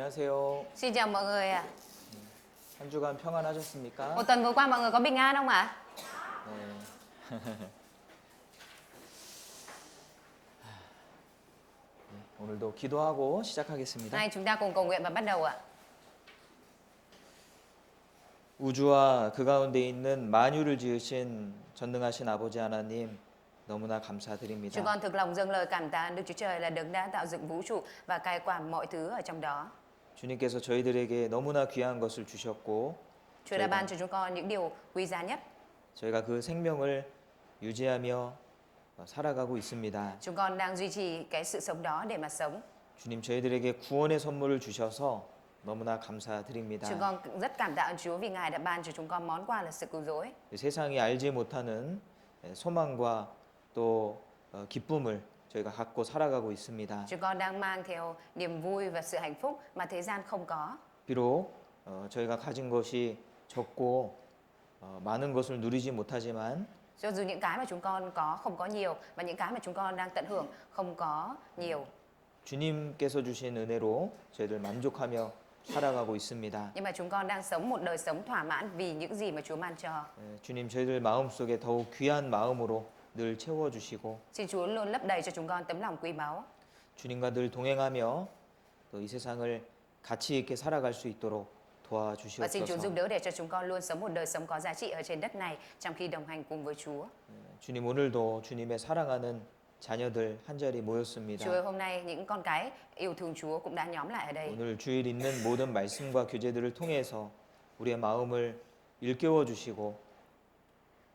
안녕하세요. Xin chào mọi người ạ. 한 주간 평안하셨습니까? Một tuần vừa qua mọi người có bình an không ạ? 네. 오늘도 기도하고 시작하겠습니다. Nay chúng ta cùng cầu nguyện và bắt đầu ạ. 우주와 그 가운데 있는 만유를 지으신 전능하신 아버지 하나님 너무나 Chúng 감사드립니다. con thực lòng dâng lời cảm tạ Đức Chúa Trời là đấng đã tạo dựng vũ trụ và cai quản mọi thứ ở trong đó. 주님께서 저희들에게 너무나 귀한 것을 주셨고 Chúa đã ban cho chúng con những điều quý giá nhất. 저희가 그 생명을 유지하며 살아가고 있습니다. Chúng con đang duy trì cái sự sống đó để mà sống. 주님 저희들에게 구원의 선물을 주셔서 너무나 감사드립니다. Chúng con cũng rất cảm tạ ơn Chúa vì Ngài đã ban cho chúng con món quà là sự cứu rỗi. 세상이 알지 못하는 소망과 또 기쁨을 저희가 갖고 살아가고 있습니다. Chúng con đang mang theo niềm vui và sự hạnh phúc mà thế gian không có. 비록 저희가 가진 것이 적고 많은 것을 누리지 못하지만 Cho dù những cái mà chúng con có không có nhiều và những cái mà chúng con đang tận hưởng không có nhiều. 주님께서 주신 은혜로 저희들 만족하며 살아가고 있습니다. Nhưng mà chúng con đang sống một đời sống thỏa mãn vì những gì mà Chúa ban cho. 주님 저희들 마음속에 더욱 귀한 마음으로 늘 채워주시고 Xin Chúa luôn lấp đầy cho chúng con tấm lòng quý báu. 주님과 늘 동행하며 또 이 세상을 가치 있게 살아갈 수 있도록 Và xin Chúa giúp 도와주시옵소서. đỡ để cho chúng con luôn sống một đời sống có giá trị ở trên đất này trong khi đồng hành cùng với Chúa. 주님 오늘도 주님의 사랑하는 자녀들 한 자리 모였습니다. Chúa ơi, hôm nay những con cái yêu thương Chúa cũng đã nhóm lại ở đây. 오늘 주일 있는 모든 말씀과 교제들을 통해서 우리의 마음을 일깨워 주시고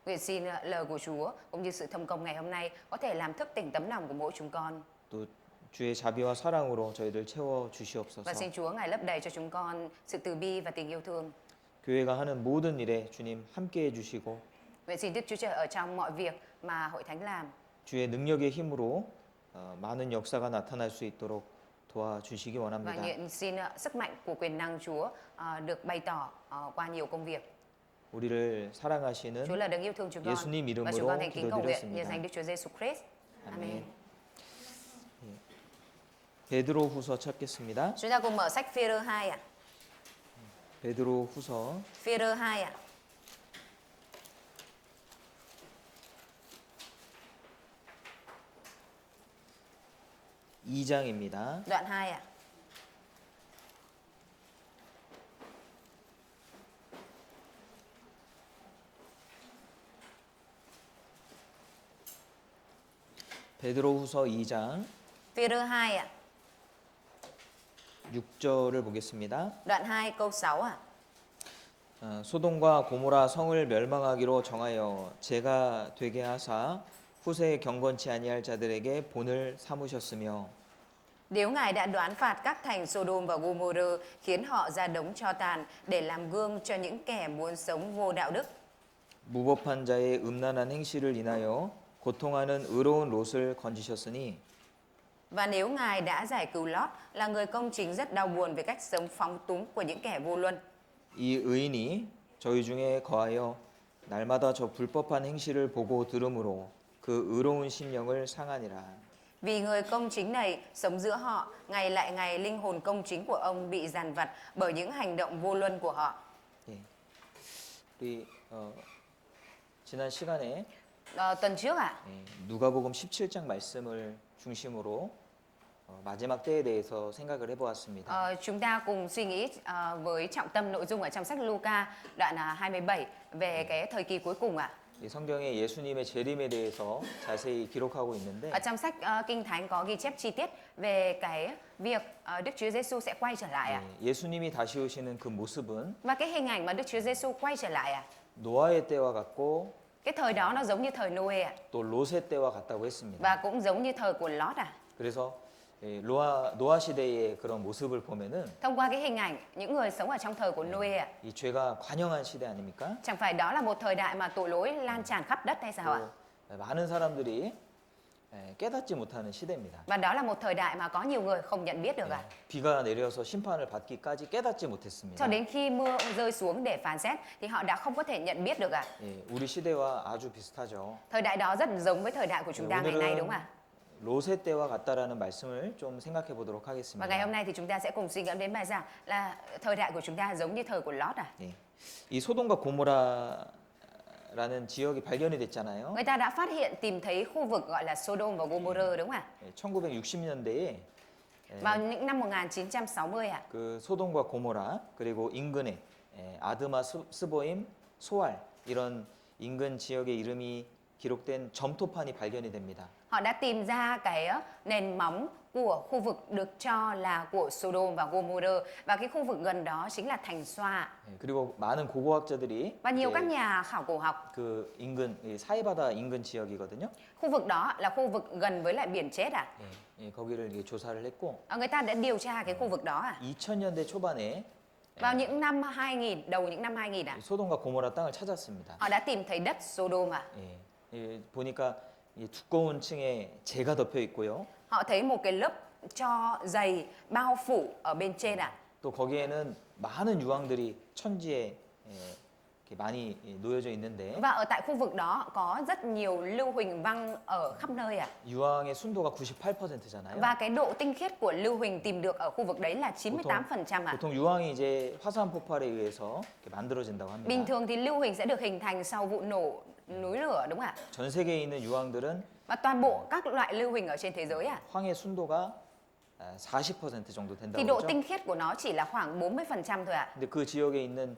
Nguyện xin lời của Chúa cũng như sự thông công ngày hôm nay có thể làm thức tỉnh tấm lòng của mỗi chúng con. 또 주의 자비와 사랑으로 저희들 채워 Và 주시옵소서. xin Chúa Ngài lấp đầy cho chúng con sự từ bi và tình yêu thương. 교회가 하는 모든 일에 주님 함께 해 주시고 Nguyện xin Đức Chúa Trời ở trong mọi việc mà hội thánh làm. 주의 능력의 힘으로 많은 역사가 나타날 수 있도록 도와주시기 Và 원합니다. nguyện xin sức mạnh của quyền năng Chúa được bày tỏ qua nhiều công việc. 우리를 사랑하시는 Chúa là đấng yêu thương chúng con. 예수님 이름으로 Và chúng con thành kính cầu nguyện 기도드렸습니다. nhờ danh Đức Chúa Giêsu Christ. Amen. 베드로후서 찾겠습니다. Chúng ta cùng mở sách Phi-rơ 2 ạ. 베드로후서 Phi-rơ 2 ạ. (2장입니다) Đoạn 2 ạ. 베드로후서 2장 Phi-rơ 2 ạ. 6절을 보겠습니다. Đoạn 2 câu 6 ạ. 소돔과 고모라 성을 멸망하기로 정하여 제가 되게 하사 후세에 경건치 아니할 자들에게 본을 삼으셨으며 Nếu Ngài đã đoán phạt các thành Sodom và Gomorrah khiến họ ra đống tro tàn để làm gương cho những kẻ muốn sống vô đạo đức. 무법한 자의 음란한 행실을 인하여 고통하는 의로운 롯을 건지셨으니 Và nếu Ngài đã giải cứu Lót là người công chính rất đau buồn về cách sống phóng túng của những kẻ vô luân. 이 의인이 저희 중에 거하여 날마다 저 불법한 행실을 보고 들으므로 그 의로운 심령을 상하니라. Vì người công chính này sống giữa họ, ngày lại ngày linh hồn công chính của ông bị dằn vặt bởi những hành động vô luân của họ. 예. 우리 지난 시간에 Tuần trước ạ, 누가복음 17장 말씀을 중심으로 마지막 때에 대해서 생각을 해보았습니다. chúng ta cùng suy nghĩ với trọng tâm nội dung ở trong sách Luca đoạn 27 về cái thời kỳ cuối cùng ạ. 이 성경에 예수님의 재림에 대해서 자세히 기록하고 있는데 Ở trong sách Kinh Thánh có ghi chép chi tiết về cái việc Đức Chúa Giêsu sẽ quay trở lại ạ. 예수님이 다시 오시는 그 모습은 Và cái hình ảnh mà Đức Chúa Giêsu quay trở lại ạ. 노아의 때와 같고 Cái thời đó nó giống như thời Noe ạ. 또 롯의 때와 같다고 했습니다. Và cũng giống như thời của Lót ạ. 그래서 노아 시대의 그런 모습을 보면은 Thông qua cái hình ảnh những người sống ở trong thời của Noe ạ. 이 죄가 관영한 시대 아닙니까? Chẳng phải đó là một thời đại mà tội lỗi lan tràn khắp đất hay sao ạ? 또 많은 사람들이 깨닫지 못하는 시대입니다. Và đó là một thời đại mà có nhiều người không nhận biết được ạ. 비가 내려서 심판을 받기까지 깨닫지 못했습니다. Cho đến khi mưa rơi xuống để phán xét thì họ đã không có thể nhận biết được ạ. 우리 시대와 아주 비슷하죠. Thời đại đó rất giống với thời đại của chúng ta ngày nay đúng không ạ? 롯의 때와 같다라는 말씀을 좀 생각해 보도록 Và ngày 하겠습니다. hôm nay thì chúng ta sẽ cùng suy ngẫm đến bài giảng là thời đại của chúng ta giống như thời của Lót à? 예. 이 소돔과 고모라라는 지역이 발견이 됐잖아요. Người ta đã phát hiện tìm thấy khu vực gọi là Sodom và Gomorrah đúng không ạ? 1960년대에 Vào những năm 1960 ạ. 그 소돔과 고모라 그리고 인근에 아드마 스보임 소알 이런 인근 지역의 이름이 기록된 점토판이 발견이 됩니다. Họ đã tìm ra cái nền móng của khu vực được cho là của Sodom và Gomorrah và cái khu vực gần đó chính là thành Xoa. 예, 그리고 많은 고고학자들이 Và nhiều 이제 các nhà khảo cổ học, 그 인근 이 사해바다 인근 지역이거든요. khu vực đó là khu vực gần với lại biển chết à? 예, 예, 거기를 이제 조사를 했고 Người ta đã điều tra cái khu vực đó à? 2000년대 초반에 Vào những năm 2000, đầu những năm 2000 à? 이 소돔과 고모라 땅을 찾았습니다. Họ đã tìm thấy đất Sodom à? 예, 예, 보니까 이 두꺼운 층에 재가 덮여 있고요. Họ thấy một cái lớp tro dày bao phủ ở bên trên à? 또 거기에는 많은 유황들이 천지에 이렇게 많이 놓여져 있는데 Và ở tại khu vực đó có rất nhiều lưu huỳnh văng ở khắp nơi à? 유황의 순도가 98%잖아요. Và cái độ tinh khiết của lưu huỳnh tìm được ở khu vực đấy là 98% à? 보통 유황이 이제 화산 폭발에 의해서 이렇게 만들어진다고 합니다. Bình thường thì lưu huỳnh sẽ được hình thành sau vụ nổ núi lửa đúng không ạ? 전 세계에 있는 유황들은 Và toàn bộ các loại lưu huỳnh ở trên thế giới à? 황의 순도가 40% 정도 Thì 된다고 độ 그러죠. tinh khiết của nó chỉ là khoảng 40% thôi ạ. 근데 그 지역에 있는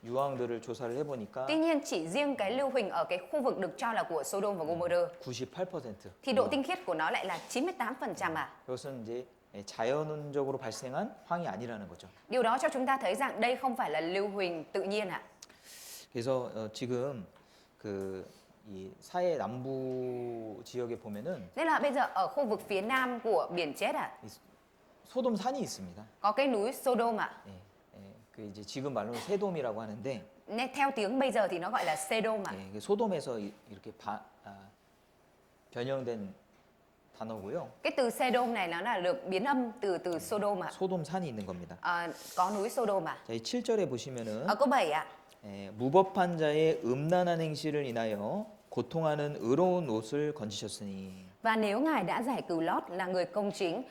유황들을 조사를 해보니까 Tuy nhiên chỉ riêng cái lưu huỳnh ở cái khu vực được cho là của Sodom và Gomorrah 98%. thì độ tinh khiết của nó lại là 98% à? 이것은 이제 자연적으로 발생한 황이 아니라는 거죠. Điều đó cho chúng ta thấy rằng đây không phải là lưu huỳnh tự nhiên ạ. 그래서 지금 이 사해 남부 지역에 보면은 Nên là bây giờ ở khu vực phía nam của biển chết ạ, 이 소돔 산이 있습니다. có cái núi Sodom ạ. 예, 예, 그 이제 지금 말로는 세돔이라고 하는데 Nên theo tiếng bây giờ thì nó gọi là Sodom ạ. 예, 그 소돔에서 이렇게 변형된 단어고요. Cái từ Sodom này nó là được biến âm từ Sodom ạ. 소돔 산이 있는 겁니다. Có núi Sodom ạ. 자, 이 7절에 보시면은 Ở câu 7 ạ. 무법한 자의 음란한 행실을 인하여 고통하는 의로운 옷을 건지셨으니 Và nếu Ngài đã giải cứu Lót là người công chính,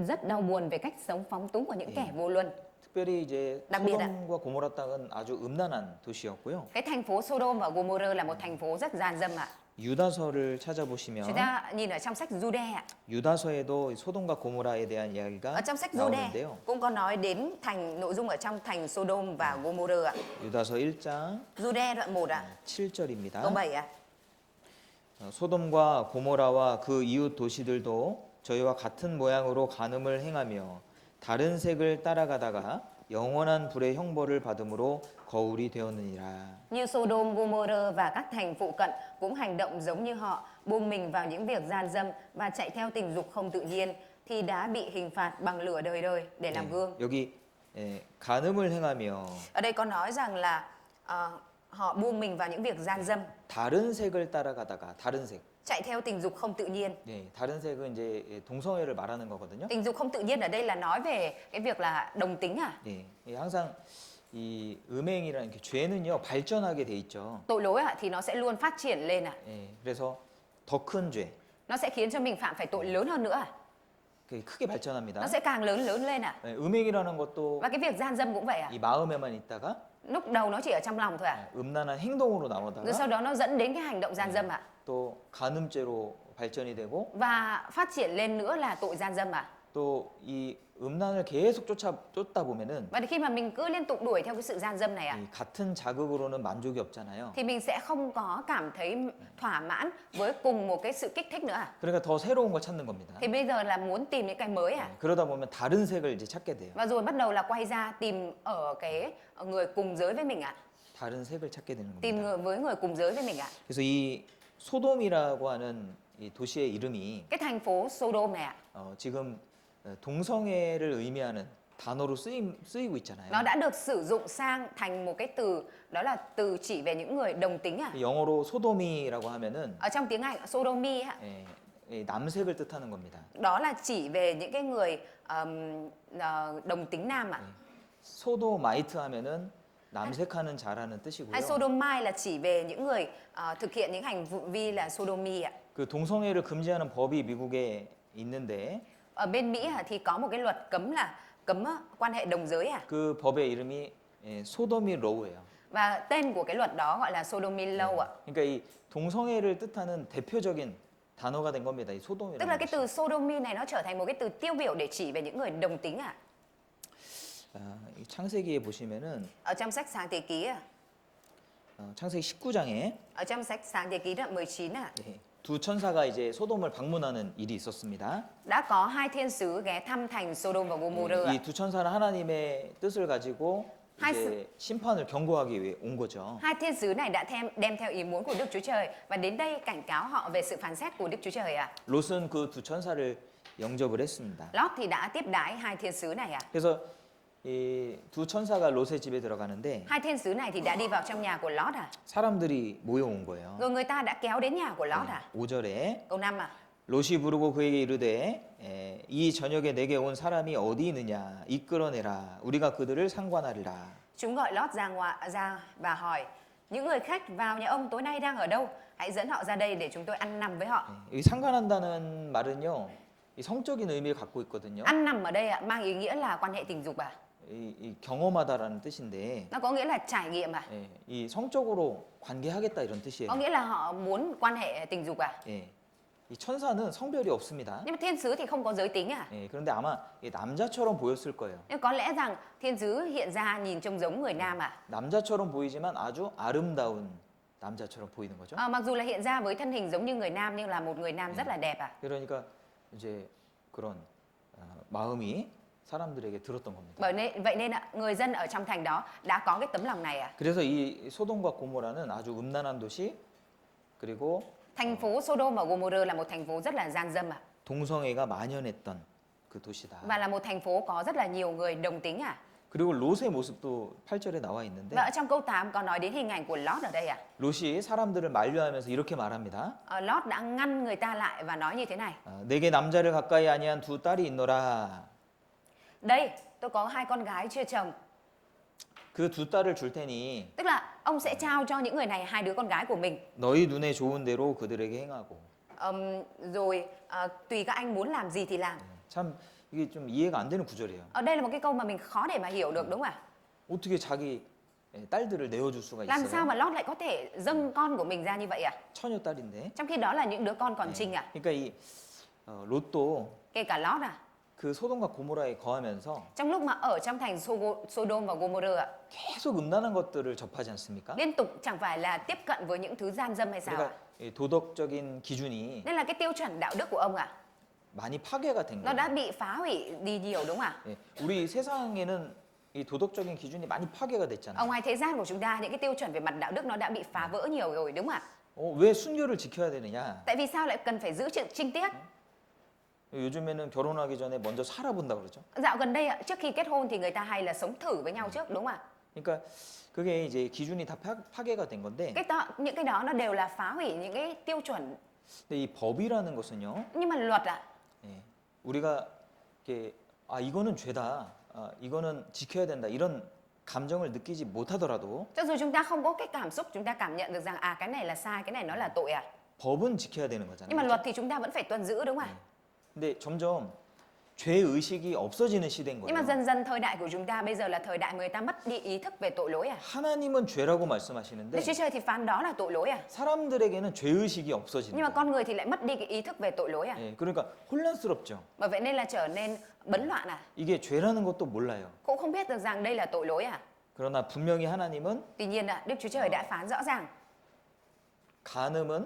rất đau buồn về cách sống phóng túng của những kẻ vô luân. 특별히 이제 đặc biệt ạ. 소돔과 고모라 땅은 아주 음란한 도시였고요. Cái thành phố Sodom và Gomorrah là một thành phố rất gian dâm ạ. 유다서를 찾아보시면 Chúng ta nhìn ở trong sách Jude ạ. 유다서에도 이 소돔과 고모라에 대한 이야기가 Ở trong sách Jude 나오는데요. cũng có nói đến nội dung ở trong thành Sodom và Gomorrah ạ. 유다서 1장 Jude đoạn 1 ạ, 7절입니다. câu 7 ạ. 소돔과 고모라와 그 이웃 도시들도 저희와 같은 모양으로 간음을 행하며 다른 색을 따라가다가 영원한 불의 형벌을 받음으로 거울이 되었느니라. Như Sodom, Gomorrah và các thành phụ cận cũng hành động giống như họ, buông mình vào những việc gian dâm và chạy theo tình dục không tự nhiên thì đã bị hình phạt bằng lửa đời đời để làm gương. 여기 간음을 행하며 Ở đây có nói rằng là họ buông mình vào những việc gian dâm, 다른 색을 따라가다가 다른 색. chạy theo tình dục không tự nhiên. 네, 다른 색은 이제 동성애를 말하는 거거든요. Tình dục không tự nhiên ở đây là nói về cái việc là đồng tính à? 네, 항상 이 음행이라는 게 죄는요 발전하게 돼 있죠. Tội lỗi à thì nó sẽ luôn phát triển lên à? 예, 그래서 더 큰 죄, Nó sẽ khiến cho mình phạm phải tội lớn hơn nữa à? 그게 크게 발전합니다. Nó sẽ càng lớn lên à? 예, 음행이라는 것도 Và cái việc gian dâm cũng vậy à? 이 마음에만 있다가 Lúc đầu nó chỉ ở trong lòng thôi à? 음란한 행동으로 Rồi 나오다가 sau đó nó dẫn đến cái hành động gian dâm à? 또 간음죄로 발전이 되고 Và phát triển lên nữa là tội gian dâm à? 또 이 음란을 계속 쫓다 보면은 Và khi mà mình cứ liên tục đuổi theo cái sự gian dâm này à, 이 같은 자극으로는 만족이 없잖아요. thì mình sẽ không có cảm thấy thỏa mãn với cùng một cái sự kích thích nữa à? 그러니까 더 새로운 걸 찾는 겁니다. Thì bây giờ là muốn tìm những cái mới à? 그러다 보면 다른 색을 이제 찾게 돼요. Và rồi bắt đầu là quay ra tìm ở cái người cùng giới với mình à? 다른 색을 찾게 되는 Tìm 겁니다. với người cùng giới với mình à? 그래서 이 소돔이라고 하는 이 도시의 이름이 Cái thành phố Sodom này ạ, 지금 동성애를 의미하는 단어로 쓰이고 있잖아요. nó đã được sử dụng sang thành một cái từ, đó là từ chỉ về những người đồng tính à? 영어로 소돔이라고 하면은 Ở trong tiếng Anh sodomy ạ, 남색을 뜻하는 겁니다. đó là chỉ về những cái người đồng tính nam ạ. 소도마이트 하면은 남색하는 자라는 Hay 뜻이고요. sodomite là chỉ về những người thực hiện những hành vi là sodomy ạ. 그 동성애를 금지하는 법이 미국에 있는데 Ở bên Mỹ thì có một cái luật cấm là cấm quan hệ đồng giới 그 법의 이름이 소도미 로우예요. và tên của cái luật đó gọi là Sodomy Law ạ. 그러니까 이 동성애를 뜻하는 대표적인 단어가 된 겁니다. 이 Tức là 소돔이라는 cái 것이. từ sodomy này nó trở thành một cái từ tiêu biểu để chỉ về những người đồng tính ạ. 이 창세기에 보시면은 Ở trong sách Sáng Thế Ký 창세기 19장에 ở trong sách Sáng Thế Ký đoạn 19 두 천사가 이제 소돔을 방문하는 일이 있었습니다. đã có hai thiên sứ ghé thăm thành Sodom và Gomorrah ạ. 이 두 천사는 하나님의 뜻을 가지고 hai 이제 심판을 경고하기 위해 온 거죠. Hai thiên sứ này đã đem theo ý muốn của Đức Chúa Trời và đến đây cảnh cáo họ về sự phán xét của Đức Chúa Trời ạ. 롯은 그 두 천사를 영접을 했습니다. Lót thì đã tiếp đái hai thiên sứ này ạ. 그래서 이 두 천사가 롯의 집에 들어가는데 Hai thiên sứ này thì đã đi vào trong nhà của Lót 사람들이 모여온 거예요. Rồi người ta đã kéo đến nhà của Lót 5절에 Câu 5 롯이 부르고 그에게 이르되 이 저녁에 내게 온 사람이 어디 있느냐 이끌어내라 우리가 그들을 상관하리라. Chúng gọi Lót ra và hỏi: những người khách vào nhà ông tối nay đang ở đâu? Hãy dẫn họ ra đây để chúng tôi ăn nằm với họ. 이 상관한다는 말은요, 이 성적인 의미를 갖고 있거든요. Ăn nằm ở đây mang ý nghĩa là quan hệ tình dục 이 경험하다라는 뜻인데, Nó có nghĩa là trải nghiệm 이 성적으로 관계하겠다 이런 뜻이에요. Có nghĩa là họ muốn quan hệ tình dục 예, 이 천사는 성별이 없습니다. Nhưng mà thiên sứ thì không có giới tính 예, 그런데 아마 이 남자처럼 보였을 거예요. Nhưng có lẽ rằng thiên sứ hiện ra nhìn trông giống người nam 남자처럼 보이지만 아주 아름다운 남자처럼 보이는 거죠. Mặc dù là hiện ra với thân hình giống như người nam nhưng là một người nam rất là đẹp 그러니까 이제 그런 마음이 사람들에게 들었던 겁니다. Vậy nên người dân ở trong thành đó đã có cái tấm lòng này 그래서 이 소돔과 고모라는 아주 음란한 도시 그리고 Thành phố Sodom và Gomorrah là một thành phố rất là gian dâm 동성애가 만연했던 그 도시다. và là một thành phố có rất là nhiều người đồng tính 그리고 롯의 모습도 8절에 나와 있는데 Và ở trong câu 8 có nói đến hình ảnh của Lót ở đây 롯이 사람들을 만류하면서 이렇게 말합니다. Lót đã ngăn người ta lại và nói như thế này: 내게 남자를 가까이 아니한 두 딸이 있노라. Đây, tôi có hai con gái chưa chồng. 그 두 딸을 줄 테니 Tức là ông sẽ trao cho những người này hai đứa con gái của mình. 너희 눈에 좋은 대로 그들에게 행하고. Rồi tùy các anh muốn làm gì thì làm. 참 이게 좀 이해가 안 되는 구절이에요. Ở đây là một cái câu mà mình khó để mà hiểu được đúng không ạ? 어떻게 자기 딸들을 내어줄 수가 Làm sao 있어요? mà Lót lại có thể dâng con của mình ra như vậy 처녀 딸인데. Trong khi đó là những đứa con còn trinh 그러니까 이 롯도 Kể cả Lót 그 소돔과 고모라에 거하면서 Trong lúc mà ở trong thành Sodom và Gomorrah 계속 음란한 것들을 접하지 않습니까? liên tục chẳng phải là tiếp cận với những thứ gian dâm hay sao 그러니까 이 도덕적인 기준이 Nên là cái tiêu chuẩn đạo đức của ông 많이 파괴가 된 nó 거예요. đã bị phá hủy đi nhiều đúng không 예, 우리 세상에는 이 도덕적인 기준이 많이 파괴가 됐잖아요. Ở ngoài thế gian của chúng ta những cái tiêu chuẩn về mặt đạo đức nó đã bị phá vỡ nhiều rồi đúng không 왜 순결을 지켜야 되느냐? Tại vì sao lại cần phải giữ sự trinh tiết? 요즘에는 결혼하기 전에 먼저 살아본다 그러죠. Dạo gần đây trước khi kết hôn thì người ta hay là sống thử với nhau trước đúng không 그러니까 그게 이제 기준이 다 파괴가 된 건데, những cái đó nó đều là phá hủy những cái tiêu chuẩn. 근데 이 법이라는 것은요, Nhưng mà luật 우리가 이렇게 이거는 죄다, 이거는 지켜야 된다 이런 감정을 느끼지 못하더라도 cho dù chúng ta không có cái cảm xúc chúng ta cảm nhận được rằng cái này là sai, cái này nó là tội 법은 지켜야 되는 nhưng mà 거잖아요. luật thì chúng ta vẫn phải tuân giữ đúng không 근데 점점 죄 의식이 없어지는 시대인 Nhưng mà 거예요. dần dần thời đại của chúng ta bây giờ là thời đại người ta mất đi ý thức về tội lỗi 하나님은 죄라고 Đức 말씀하시는데 Chúa Trời thì phán đó là tội lỗi 사람들에게는 죄 의식이 없어지는 Nhưng mà 거예요. con người thì lại mất đi cái ý thức về tội lỗi 그러니까 혼란스럽죠. Bởi vậy nên là trở nên bấn loạn 이게 죄라는 것도 몰라요. Cũng không biết được rằng đây là tội lỗi 그러나 분명히 하나님은 Tuy nhiên Đức Chúa Trời đã phán rõ ràng 간음은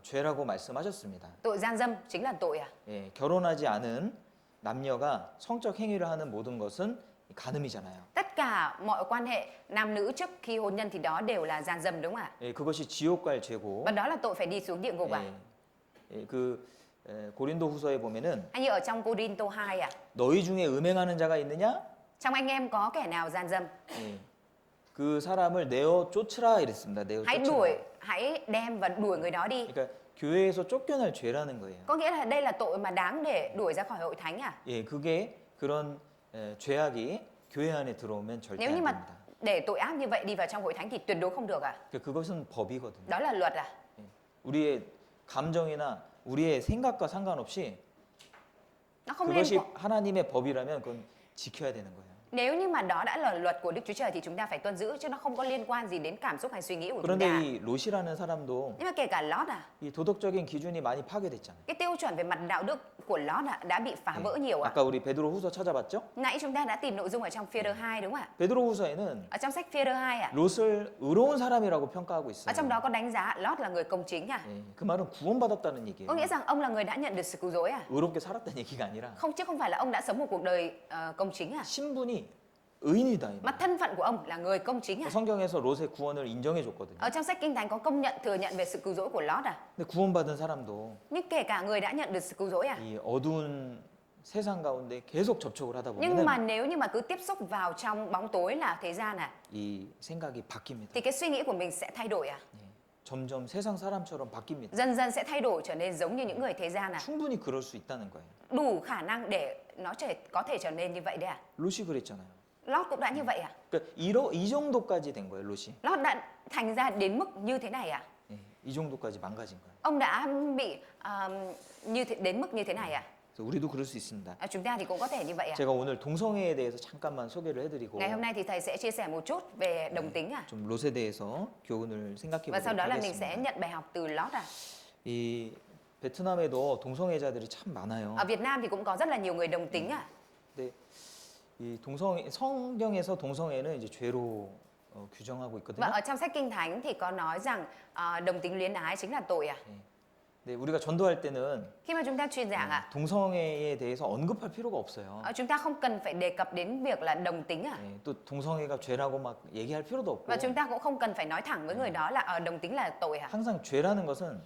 죄라고 말씀하셨습니다. tội gian dâm chính là tội 결혼하지 않은 남녀가 성적 행위를 하는 모든 것은 간음이잖아요. Tất cả mọi quan hệ nam nữ trước khi hôn nhân thì đó đều là gian dâm đúng không 그것이 지옥 갈 죄고. Và đó là tội phải đi xuống địa ngục 고린도후서에 보면은 Hay như ở trong Cô-rin-tô 2 너희 중에 음행하는 자가 있느냐? Trong anh em có kẻ nào gian dâm 그 사람을 내어 쫓으라 이랬습니다. 내어 쫓으라. Hãy đem và đuổi người đó đi 그러니까 교회에서 쫓겨날 죄라는 거예요. Có nghĩa là đây là tội mà đáng để đuổi ra khỏi hội thánh 그게 그런 죄악이 교회 안에 들어오면 절대 Nếu 안 như mà 됩니다. để tội ác như vậy đi vào trong hội thánh thì tuyệt đối không được 그것은 법이거든요. Đó là luật 우리의 감정이나 우리의 생각과 상관없이 Nó không 그것이 liên quan. 하나님의 법이라면 그건 지켜야 되는 거예요. Nếu như mà đó đã là luật của Đức Chúa Trời thì chúng ta phải tuân giữ, chứ nó không có liên quan gì đến cảm xúc hay suy nghĩ của chúng 그런데 ta. 이 롯이라는 사람도 Nhưng mà kể cả Lót 이 도덕적인 기준이 많이 파괴됐잖아요. cái tiêu chuẩn về mặt đạo đức của Lót đã bị phá vỡ nhiều ạ. 아까 우리 베드로후서 찾아봤죠? Nãy chúng ta đã tìm nội dung ở trong Phi-rơ 2 đúng không ạ? 베드로후서에는 Ở trong sách Phi-rơ 2 ạ. 롯을 의로운 사람이라고 평가하고 Ở 있어요. trong đó có đánh giá Lót là người công chính à? 예, 그 말은 구원받았다는 얘기예요. Có nghĩa rằng ông là người đã nhận được sự cứu rỗi à? 의롭게 살았다는 얘기가 아니라 Không, chứ không phải là ông đã sống một cuộc đời công chính à? 신분이 의인이다. 이 Mà thân phận của ông là người công chính à? 말이에요. 성경에서 롯의 구원을 인정해 줬거든요. Ở trong sách Kinh Thánh có công nhận thừa nhận về sự cứu rỗi của Lót à? 근데 구원받은 사람도 Nhưng kể cả người đã nhận được sự cứu rỗi à? 이 어두운 세상 가운데 계속 접촉을 하다 Nhưng mà 보면 nếu như mà cứ tiếp xúc vào trong bóng tối là thế gian à, 이 생각이 바뀝니다. thì cái suy nghĩ của mình sẽ thay đổi à? 예, 점점 세상 사람처럼 바뀝니다. Dần dần sẽ thay đổi trở nên giống như những người thế gian à? 충분히 그럴 수 있다는 거예요. Đủ khả năng để nó có thể trở nên như vậy đấy à? 롯이 그랬잖아요. Lót cũng đã như vậy à? 그러니까 이 정도까지 된 거예요, 롯이. Lót đã thành ra đến mức như thế này à? 예, 이 정도까지 망가진 거예요. Ông đã bị đến mức như thế này à? 그래서 우리도 그럴 수 있습니다. Chúng ta thì cũng có thể như vậy à? 제가 오늘 동성애에 대해서 잠깐만 소개를 해드리고 Ngày hôm nay thì thầy sẽ chia sẻ một chút về đồng tính à? 좀 롯에 대해서 교훈을 생각해 Và sau 보도록 đó là mình sẽ 하겠습니다. nhận bài học từ Lót à? 이 베트남에도 동성애자들이 참 많아요. Ở Việt Nam thì cũng có rất là nhiều người đồng tính à? 근데 이 성경에서 동성애는 이제 죄로 규정하고 Và 있거든요. ở trong sách Kinh Thánh thì có nói rằng đồng tính luyến ái chính là tội à? 근데 우리가 전도할 때는 Khi mà chúng ta truyền giảng à, 동성애에 대해서 언급할 필요가 없어요. chúng ta không cần phải đề cập đến việc là đồng tính à? 예, 또 동성애가 죄라고 막 얘기할 필요도 없고 Và chúng ta cũng không cần phải nói thẳng với người đó là đồng tính là tội à? 항상 죄라는 것은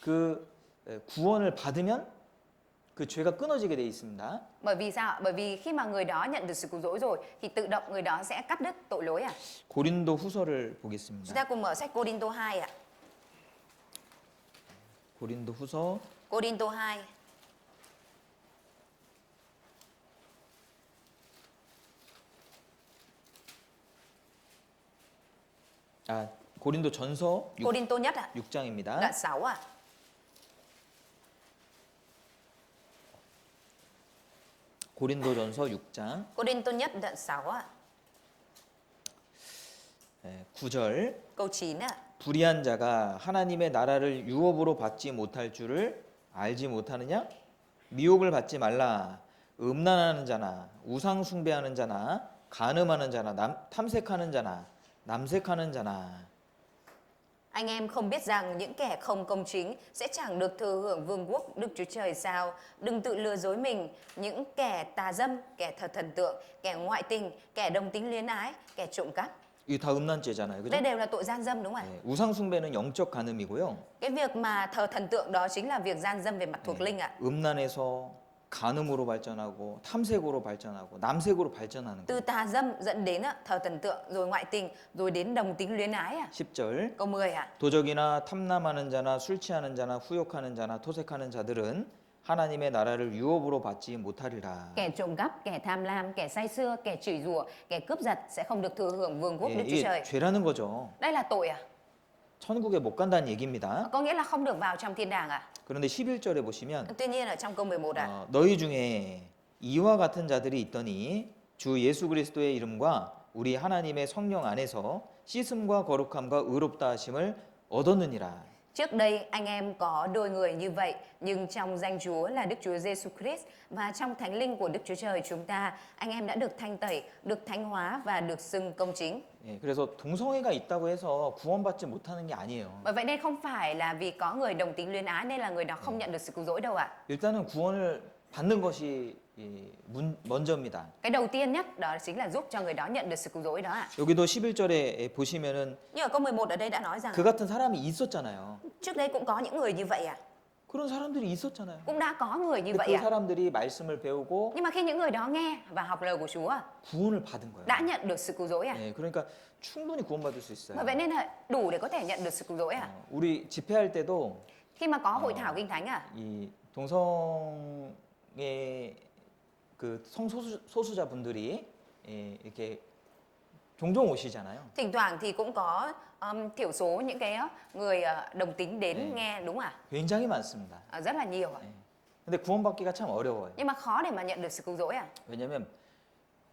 그 구원을 받으면 그 죄가 끊어지게 돼 있습니다. Bởi vì sao? Bởi vì khi mà người đó nhận được sự cứu rỗi rồi thì tự động người đó sẽ cắt đứt tội lỗi à? 고린도 후서를 Chúng 보겠습니다. ta cùng mở sách Cô-rinh-tô 2 ạ. 고린도 후서 Cô-rinh-tô 2. 고린도 전서 Cô-rinh-tô nhất ạ. 6장입니다. Đoạn 6 ạ. 고린도 전서 6장 Cô-rinh-tô nhất đoạn 6 ạ. 9절 Câu 9 ạ. 불의한 자가 하나님의 나라를 유업으로 받지 못할 줄을 알지 못하느냐? 미혹을 받지 말라. 음란하는 자나 우상 숭배하는 자나 간음하는 자나 탐색하는 자나 남색하는 자나 Anh em không biết rằng những kẻ không công chính sẽ chẳng được thừa hưởng vương quốc Đức Chúa Trời sao? Đừng tự lừa dối mình. Những kẻ tà dâm, kẻ thờ thần tượng, kẻ ngoại tình, kẻ đồng tính luyến ái, kẻ trộm cắp. 이게 다 음란죄잖아요. 그죠? Đây đều là tội gian dâm đúng không ạ? 우상 숭배는 영적 간음이고요. Cái việc mà thờ thần tượng đó chính là việc gian dâm về mặt thuộc linh ạ. 음란에서 간음으로 발전하고 탐색으로 발전하고 남색으로 발전하는 Từ 거예요. tà dâm dẫn đến thờ thần tượng, rồi ngoại tình, rồi đến đồng tính luyến ái ạ. 10절 Câu 10 ạ. 도적이나 탐남하는 자나 술 취하는 자나 후욕하는 자나 토색하는 자들은 하나님의 나라를 유업으로 받지 못하리라. Kẻ trộm cắp, kẻ tham lam, kẻ say sưa, kẻ chửi rủa, kẻ cướp giật sẽ không được thừa hưởng vương quốc Đức Chúa 이게 Trời. 죄라는 거죠. Đây là tội à? 천국에 못 간다는 얘기입니다. Có nghĩa là không được vào trong thiên đàng à? 그런데 11절에 보시면 Tuy nhiên ở trong câu 11 ạ. 너희 중에 이와 같은 자들이 있더니 주 예수 그리스도의 이름과 우리 하나님의 성령 안에서 씻음과 거룩함과 의롭다 하심을 얻었느니라. Trước đây anh em có đôi người như vậy, nhưng trong danh Chúa là Đức Chúa Giêsu Christ và trong Thánh Linh của Đức Chúa Trời chúng ta, anh em đã được thanh tẩy, được thánh hóa và được xưng công chính. 예, 그래서 동성애가 있다고 해서 구원받지 못하는 게 아니에요. Bởi vậy nên không phải là vì có người đồng tính luyến ái nên là người đó không nhận được sự cứu rỗi đâu ạ. 일단은 구원을 받는 것이 먼저입니다. Cái đầu tiên nhất đó chính là giúp cho người đó nhận được sự cứu rỗi đó ạ. 여기도 11절에 보시면은 Nhưng ở câu 11 ở đây đã nói rằng 그 같은 사람이 있었잖아요. trước đây cũng có những người như vậy ạ. 그런 사람들이 있었잖아요. Cũng đã có người như 근데 vậy 그 ạ. 사람들이 말씀을 배우고 Nhưng mà khi những người đó nghe và học lời của Chúa 구원을 받은 거예요. đã nhận được sự cứu rỗi ạ. 예, 그러니까 충분히 구원받을 수 있어요. Bởi vậy nên là đủ để có thể nhận được sự cứu rỗi ạ. 우리 집회할 때도 Khi mà có hội thảo kinh thánh ạ, 이 동성애 그 성소수자 분들이 이렇게 종종 오시잖아요. thỉnh thoảng thì cũng có thiểu số những cái người đồng tính đến 네. nghe đúng không ạ? 굉장히 많습니다. Rất là nhiều ạ. 네. 근데 구원받기가 참 어려워요. Nhưng mà khó để mà nhận được sự cứu rỗi à? 왜냐면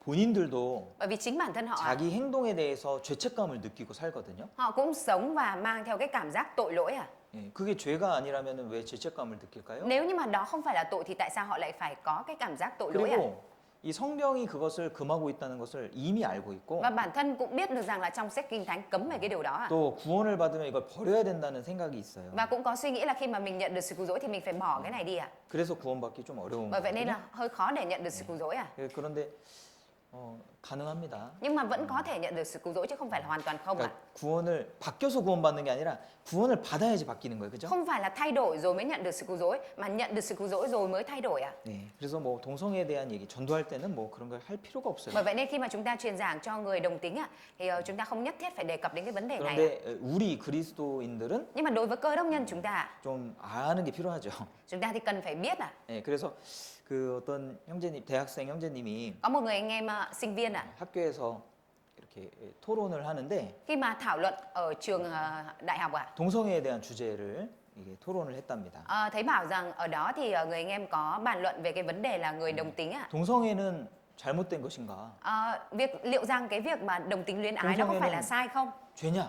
본인들도 Bởi vì chính bản thân họ 자기 행동에 대해서 죄책감을 느끼고 살거든요. họ cũng sống và mang theo cái cảm giác tội lỗi à? 예, 그게 죄가 아니라면 왜 죄책감을 느낄까요? Nếu như mà đó không phải là tội thì tại sao họ lại phải có cái cảm giác tội lỗi à? 그리고 이 성경이 그것을 금하고 있다는 것을 이미 알고 있고 Và bản thân cũng biết được rằng là trong sách Kinh Thánh cấm về cái điều đó à? 또 구원을 받으면 이걸 버려야 된다는 생각이 있어요. Và cũng có suy nghĩ là khi mà mình nhận được sự cứu rỗi thì mình phải bỏ cái này đi à? 그래서 구원받기 좀 어려운 Bởi vậy nên 거거든요. là hơi khó để nhận được sự cứu rỗi à? 예, 그런데 가능합니다. Nhưng mà vẫn có thể nhận được sự cứu rỗi chứ không phải là hoàn toàn không ạ. 그러니까 구원을 바뀌어서 구원받는 게 아니라 구원을 받아야지 바뀌는 거예요. 그죠? Không phải là thay đổi rồi mới nhận được sự cứu rỗi mà nhận được sự cứu rỗi rồi mới thay đổi à? 네. 그래서 뭐 동성애에 대한 얘기 전도할 때는 뭐 그런 걸 할 필요가 없어요. Bởi vậy nên khi mà chúng ta truyền giảng cho người đồng tính thì chúng ta không nhất thiết phải đề cập đến cái vấn đề này. 그런데 우리 그리스도인들은 Nhưng mà đối với cơ đốc nhân chúng ta, 좀 아는 게 필요하죠. chúng ta thì cần phải biết 예, 그래서 그 어떤 형제님, 대학생 형제님이 có một người anh em sinh viên 학교에서 이렇게 토론을 하는데 khi mà thảo luận ở trường đại học 동성애에 대한 주제를 이게 토론을 했답니다. thấy bảo rằng ở đó thì người anh em có bàn luận về cái vấn đề là người đồng tính 동성애는 잘못된 것인가? liệu rằng cái việc mà đồng tính luyến ái nó có phải là sai không? 죄냐?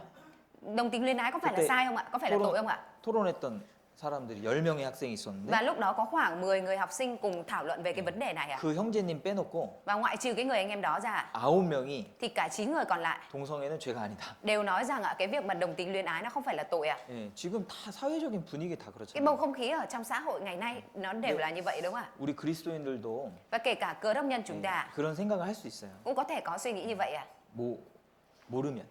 Đồng tính luyến ái có phải là 그때 sai không ạ? Có phải là tội không ạ? 토론했던 사람들이 10명의 학생이 있었는데 Và lúc đó có khoảng 10 người học sinh cùng thảo luận về cái vấn đề này 그 형제님 빼놓고 Và ngoại trừ cái người anh em đó ra 9명이 thì cả 9 người còn lại 동성애는 죄가 아니다. đều nói rằng cái việc mà đồng tính luyến ái nó không phải là tội à? 예, 지금 다 사회적인 분위기 다 Cái bầu 그렇잖아요. không khí ở trong xã hội ngày nay nó đều là như vậy đúng không ạ? 우리 그리스도인들도 Và kể cả cơ đốc nhân chúng ta 그런 생각을 할 수 있어요. cũng có thể có suy nghĩ như vậy à? 모르면.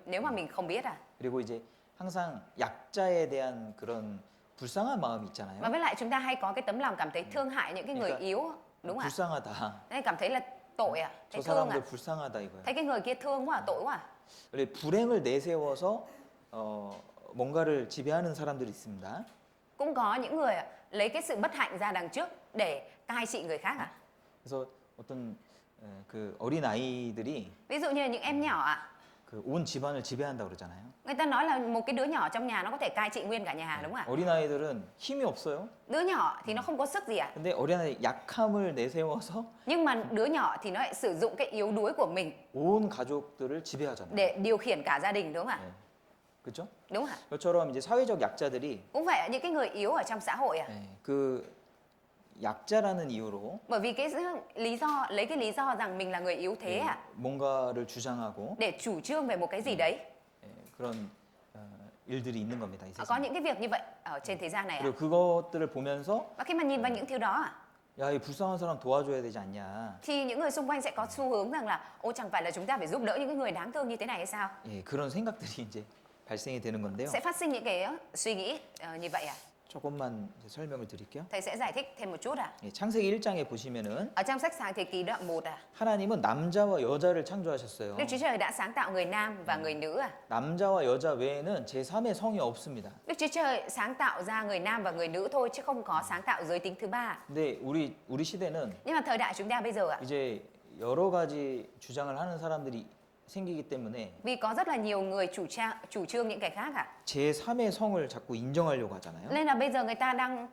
Nếu mà mình không biết 그리고 이제 항상 약자에 대한 그런 불쌍한 마음이 Và 있잖아요. với lại chúng ta hay có cái tấm lòng cảm thấy thương hại những cái người Kể cả- yếu đúng không ạ? 불쌍하다. Nên cảm thấy là tội 저 thấy thương 사람들 불쌍하다 이거예요. thấy cái người kia thương quá tội quá 원래 불행을 내세워서 뭔가를 지배하는 사람들이 있습니다. Cũng có những người lấy cái sự bất hạnh ra đằng trước để cai trị người khác 그래서 어떤 그 어린 아이들이 Ví dụ như là những em nhỏ 그 온 집안을 지배한다 그러잖아요. người ta nói là một cái đứa nhỏ trong nhà nó có thể cai trị nguyên cả nhà đúng không ạ? 어린 아이들은 힘이 없어요. Đứa nhỏ thì nó không có sức gì 근데 어린 아이 약함을 내세워서 Nhưng mà đứa nhỏ thì nó lại sử dụng cái yếu đuối của mình 온 가족들을 지배하잖아요. để điều khiển cả gia đình đúng không ạ? 네. 그렇죠? Đúng không ạ? 그것처럼 이제 사회적 약자들이 Cũng vậy những cái người yếu ở trong xã hội 네, 그 약자라는 이유로 Bởi vì cái lấy cái lý do rằng mình là người yếu thế 네, 뭔가를 주장하고 để chủ trương về một cái gì đấy. 네, 그런 일들이 있는 겁니다. 이 Có 세상에. những cái việc như vậy ở trên thế gian này 그리고 그것들을 보면서 Và khi mà nhìn vào những thứ đó 야, 이 불쌍한 사람 도와줘야 되지 않냐. thì những người xung quanh sẽ có xu hướng rằng là ô chẳng phải là chúng ta phải giúp đỡ những cái người đáng thương như thế này hay sao? 예, 그런 생각들이 이제 발생이 되는 건데요. Sẽ phát sinh những cái suy nghĩ như vậy 조금만 이제 설명을 드릴게요. Thầy sẽ giải thích thêm một chút 예, 창세기 1장에 보시면은 Ở trong sách Sáng Thế Ký đoạn 1 하나님은 남자와 여자를 창조하셨어요. Đức Chúa Trời đã sáng tạo người nam và người nữ 남자와 여자 외에는 제3의 성이 없습니다. Đức Chúa Trời sáng tạo ra người nam và người nữ thôi chứ không có sáng tạo giới tính thứ ba. 근데 우리 시대는 Nhưng mà thời đại chúng ta bây giờ 이제 여러 가지 주장을 하는 사람들이 생기기 때문에 vì có rất là nhiều người chủ trương những cái khác 제3의 성을 자꾸 인정하려고 하잖아요. Nên là bây giờ người ta đang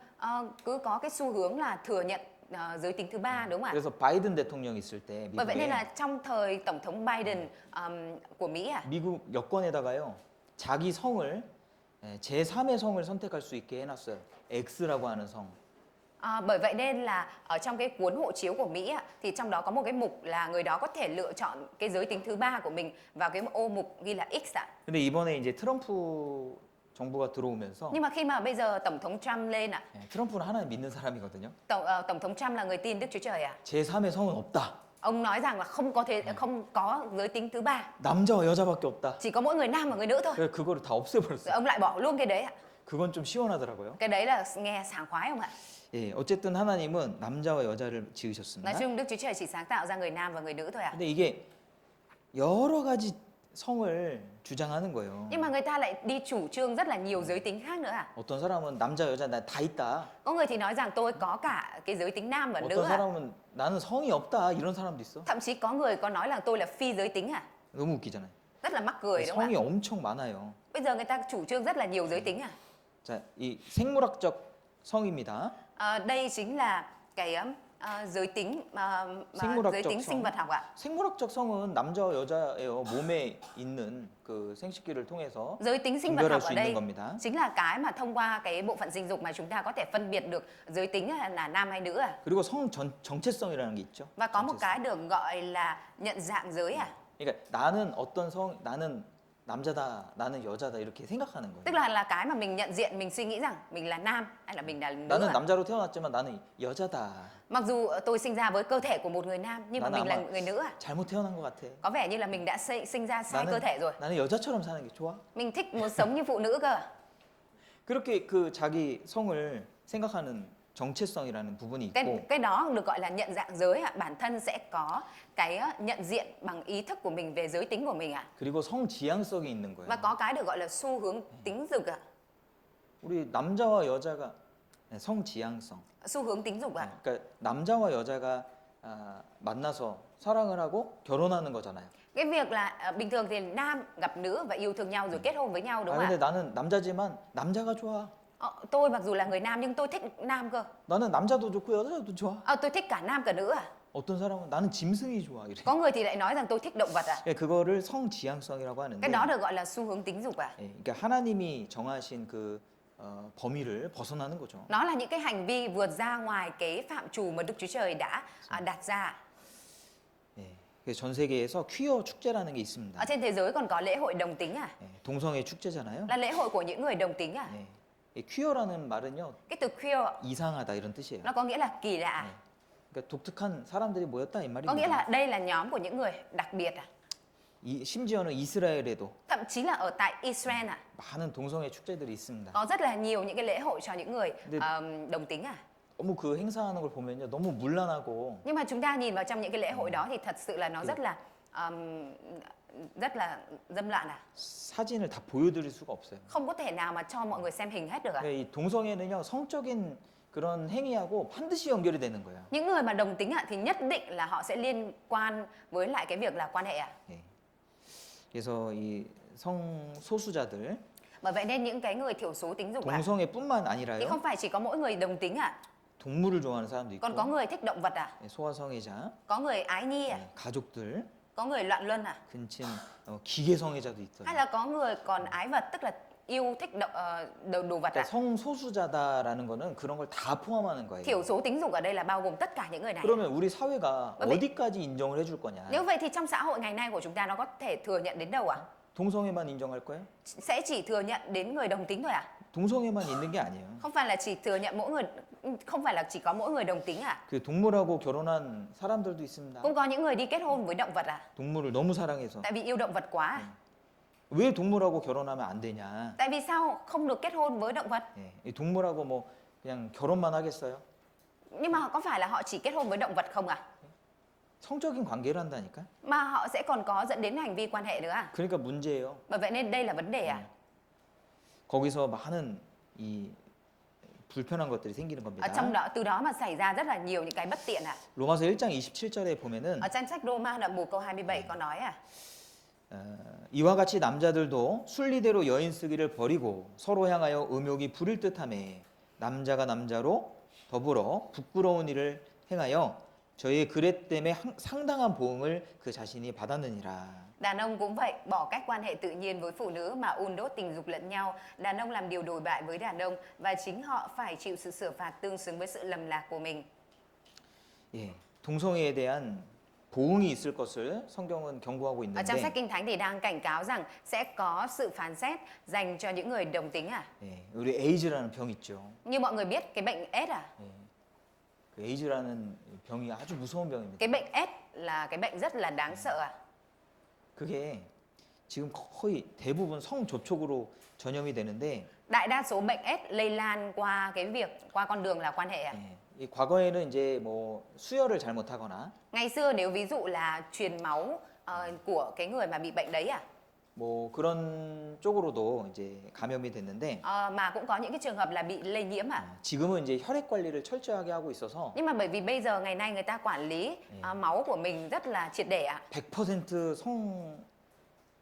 cứ có cái xu hướng là thừa nhận giới tính thứ ba đúng không ạ? 그래서 바이든 대통령 있을 때 Bởi vậy nên 미국에 là trong thời tổng thống Biden của Mỹ 미국 여권에다가요 자기 성을 제3의 성을 선택할 수 있게 해놨어요. X라고 하는 성. Bởi vậy nên là ở trong cái cuốn hộ chiếu của Mỹ thì trong đó có một cái mục là người đó có thể lựa chọn cái giới tính thứ ba của mình vào cái ô mục ghi là X 근데 이번에 이제 트럼프 정부가 들어오면서 Nhưng mà khi mà bây giờ tổng thống Trump lên 트럼프는 하나님 믿는 사람이거든요. tổng thống Trump là người tin Đức Chúa Trời 제3의 성은 없다. Ông nói rằng là không có giới tính thứ ba, 남자와 여자밖에 없다. chỉ có mỗi người nam và người nữ thôi. 그래서 그거를 다 Rồi 없애버렸어요. ông lại bỏ luôn cái đấy 그건 좀 시원하더라고요. Cái đấy là nghe sảng khoái không ạ? 예, 어쨌든 하나님은 남자와 여자를 Nói 지으셨습니다. chung Đức Chúa Trời chỉ sáng tạo ra người nam và người nữ thôi 근데 이게 여러 가지 성을 주장하는 거예요. Nhưng mà người ta lại đi chủ trương rất là nhiều giới tính khác nữa 어떤 사람은 남자 여자 나 다 있다. Có người thì nói rằng tôi có cả cái giới tính nam và nữ 어떤 사람은 나는 성이 없다. 이런 사람도 있어. Thậm chí có người có nói là tôi là phi giới tính 너무 웃기잖아요. Rất là mắc cười đúng không 성이 ạ? 엄청 많아요. Bây giờ người ta chủ trương rất là nhiều giới tính à? 자, 이 생물학적 성입니다. Đây chính là cái giới tính 생물학적 giới tính 성. sinh vật học ạ. 생물학적 성은 남자와 여자예요. 몸에 있는 그 생식기를 통해서 Giới tính sinh vật 분별할 học 수 ở 있는 đây 겁니다. chính là cái mà thông qua cái bộ phận sinh dục mà chúng ta có thể phân biệt được giới tính là nam hay nữ à. 그리고 정체성이라는 게 있죠. Và có một 정체성. cái được gọi là nhận dạng giới à. 그러니까 나는 어떤 나는 남자다, 나는 여자다 이렇게 생각하는 거예요. Tức là cái mà mình nhận diện, mình suy nghĩ rằng mình là nam hay là mình là nữ 나는 à. 남자로 태어났지만 나는 여자다. Mặc dù tôi sinh ra với cơ thể của một người nam nhưng mà 나는 mình là 아마 người nữ à. 잘못 태어난 것 같아. Có vẻ như là mình đã sinh ra sai cơ thể rồi. 나는 여자처럼 사는 게 좋아. Mình thích muốn sống như phụ nữ cơ. 그렇게 그 자기 성을 생각하는 정체성이라는 부분이 있고 Cái đó được gọi là nhận dạng giới ạ. Bản thân sẽ có cái nhận diện bằng ý thức của mình về giới tính của mình ạ. 그리고 성지향성이 있는 거예요. Và có cái được gọi là xu hướng tính dục ạ. 우리 남자와 여자가 성지향성. Xu hướng tính dục ạ. 그러니까 남자와 여자가 만나서 사랑을 하고 결혼하는 거잖아요. Cái việc là bình thường thì nam gặp nữ và yêu thương nhau rồi kết hôn với nhau đúng 아, không 근데 ạ? 나는 남자지만 남자가 좋아. Tôi mặc dù là người nam nhưng tôi thích nam cơ. 나는 남자도 좋고 여자도 좋아. Tôi thích cả nam cả nữ à? 어떤 사람은 나는 짐승이 좋아 이래. Có người thì lại nói rằng tôi thích động vật à? 그거를 성지향성이라고 하는데. Cái đó được gọi là xu hướng tính dục à? 예, 그러니까 하나님이 정하신 그 범위를 벗어나는 거죠. Nó là những cái hành vi vượt ra ngoài cái phạm trù mà Đức Chúa Trời đã đặt ra. 예, 그래서 전 세계에서 퀴어 축제라는 게 있습니다. Ở trên thế giới còn có lễ hội đồng tính à? 예, 동성애 축제잖아요. Là lễ hội của những người đồng tính à? 예, 이 퀴어라는 말은요 Cái từ queer 이상하다 이런 뜻이에요. nó có nghĩa là kỳ lạ. 그러니까 독특한 사람들이 모였다 이 Có nghĩa 말입니다. là đây là nhóm của những người đặc biệt à? 심지어는 이스라엘에도 Thậm chí là ở tại Israel à? 많은 동성애 축제들이 있습니다. Có rất là nhiều những cái lễ hội cho những người 근데- đồng tính à? 너무 그 행사하는 걸 보면요 너무 문란하고 Nhưng mà chúng ta nhìn vào trong những cái lễ hội đó thì thật sự là nó rất là dâm loạn à? 사진을 다 보여드릴 수가 없어요. Không có thể nào mà cho mọi người xem hình hết được à? 이 동성애는요 성적인 그런 행위하고 반드시 연결이 되는 거예요. Những người mà đồng tính thì nhất định là họ sẽ liên quan với lại cái việc là quan hệ à? 예. 그래서 이 성소수자들 Bởi vậy nên những cái người thiểu số tính dục 동성애뿐만 thì 아니라요 không phải chỉ có mỗi người đồng tính 동물을 좋아하는 사람도 있고 còn có người thích động vật 예, 소아성애자, có người ái nhi 예, 가족들, có người loạn luân 근친 기계성애자도 있어요. hay là có người còn ái vật tức là yêu thích đồ vật 그러니까 성소수자다라는 거는 그런 걸 다 포함하는 거예요. Thiểu số tính dục ở đây là bao gồm tất cả những người này. 그러면 우리 사회가 bởi vì- 어디까지 인정을 해줄 거냐? Nếu vậy thì trong xã hội ngày nay của chúng ta nó có thể thừa nhận đến đâu ạ? 동성애만 인정할 거예요? Sẽ chỉ thừa nhận đến người đồng tính thôi à? 동성애만 있는 게 아니에요. Không phải là chỉ thừa nhận mỗi người, không phải là chỉ có mỗi người đồng tính à? 그 동물하고 결혼한 사람들도 있습니다. Cũng có những người đi kết hôn với động vật à? 동물을 너무 사랑해서 Tại vì yêu động vật quá à? 왜 동물하고 결혼하면 안 되냐? Tại vì sao không được kết hôn với động vật? 예, 이 동물하고 뭐 그냥 결혼만 하겠어요? Nhưng mà có phải là họ chỉ kết hôn với động vật không à? 성적인 관계를 한다니까? Mà họ sẽ còn có dẫn đến hành vi quan hệ nữa à? 그러니까 문제예요. Bởi vậy nên đây là vấn đề à? 거기서 많은 이 불편한 것들이 생기는 겁니다. Ở trong đó từ đó mà xảy ra rất là nhiều những cái bất tiện à? 로마서 1장 27절에 보면은 Ở trong sách Roma đoạn 1 câu 27 có nói à? 이와 같이 남자들도 순리대로 여인 쓰기를 버리고 서로 향하여 음욕이 부릴 듯하매 남자가 남자로 더불어 부끄러운 일을 행하여 저희의 그릇 때문에 상당한 보응을 그 자신이 받았느니라. Đàn ông cũng vậy, bỏ cách quan hệ tự nhiên với phụ nữ mà un đốt tình dục lẫn nhau. Đàn ông làm điều đồi bại với đàn ông và chính họ phải chịu sự sửa phạt tương xứng với sự lầm lạc của mình. 예, 동성애에 대한 보응이 있을 것을 성경은 경고하고 Ở trong sách 있는데 Kinh Thánh thì đang cảnh cáo rằng sẽ có sự phán xét dành cho những người đồng tính à? 예, 우리 에이즈라는 병 있죠. Như mọi người biết cái bệnh AIDS à? 예, 그 에이즈라는 병이 아주 무서운 병입니다. Cái bệnh AIDS là cái bệnh rất là đáng sợ à? 그게 지금 거의 대부분 성접촉으로 전염이 되는데 Đại đa số bệnh AIDS lây lan qua cái việc qua con đường là quan hệ à? 이 과거에는 이제 뭐 수혈을 잘못하거나 Ngày xưa nếu ví dụ là truyền máu của cái người mà bị bệnh đấy à? 뭐 그런 쪽으로도 이제 감염이 됐는데 Mà cũng có những cái trường hợp là bị lây nhiễm à? 지금은 이제 혈액 관리를 철저하게 하고 있어서 Nhưng mà bởi vì bây giờ ngày nay người ta quản lý máu của mình rất là triệt để ạ. 100% 성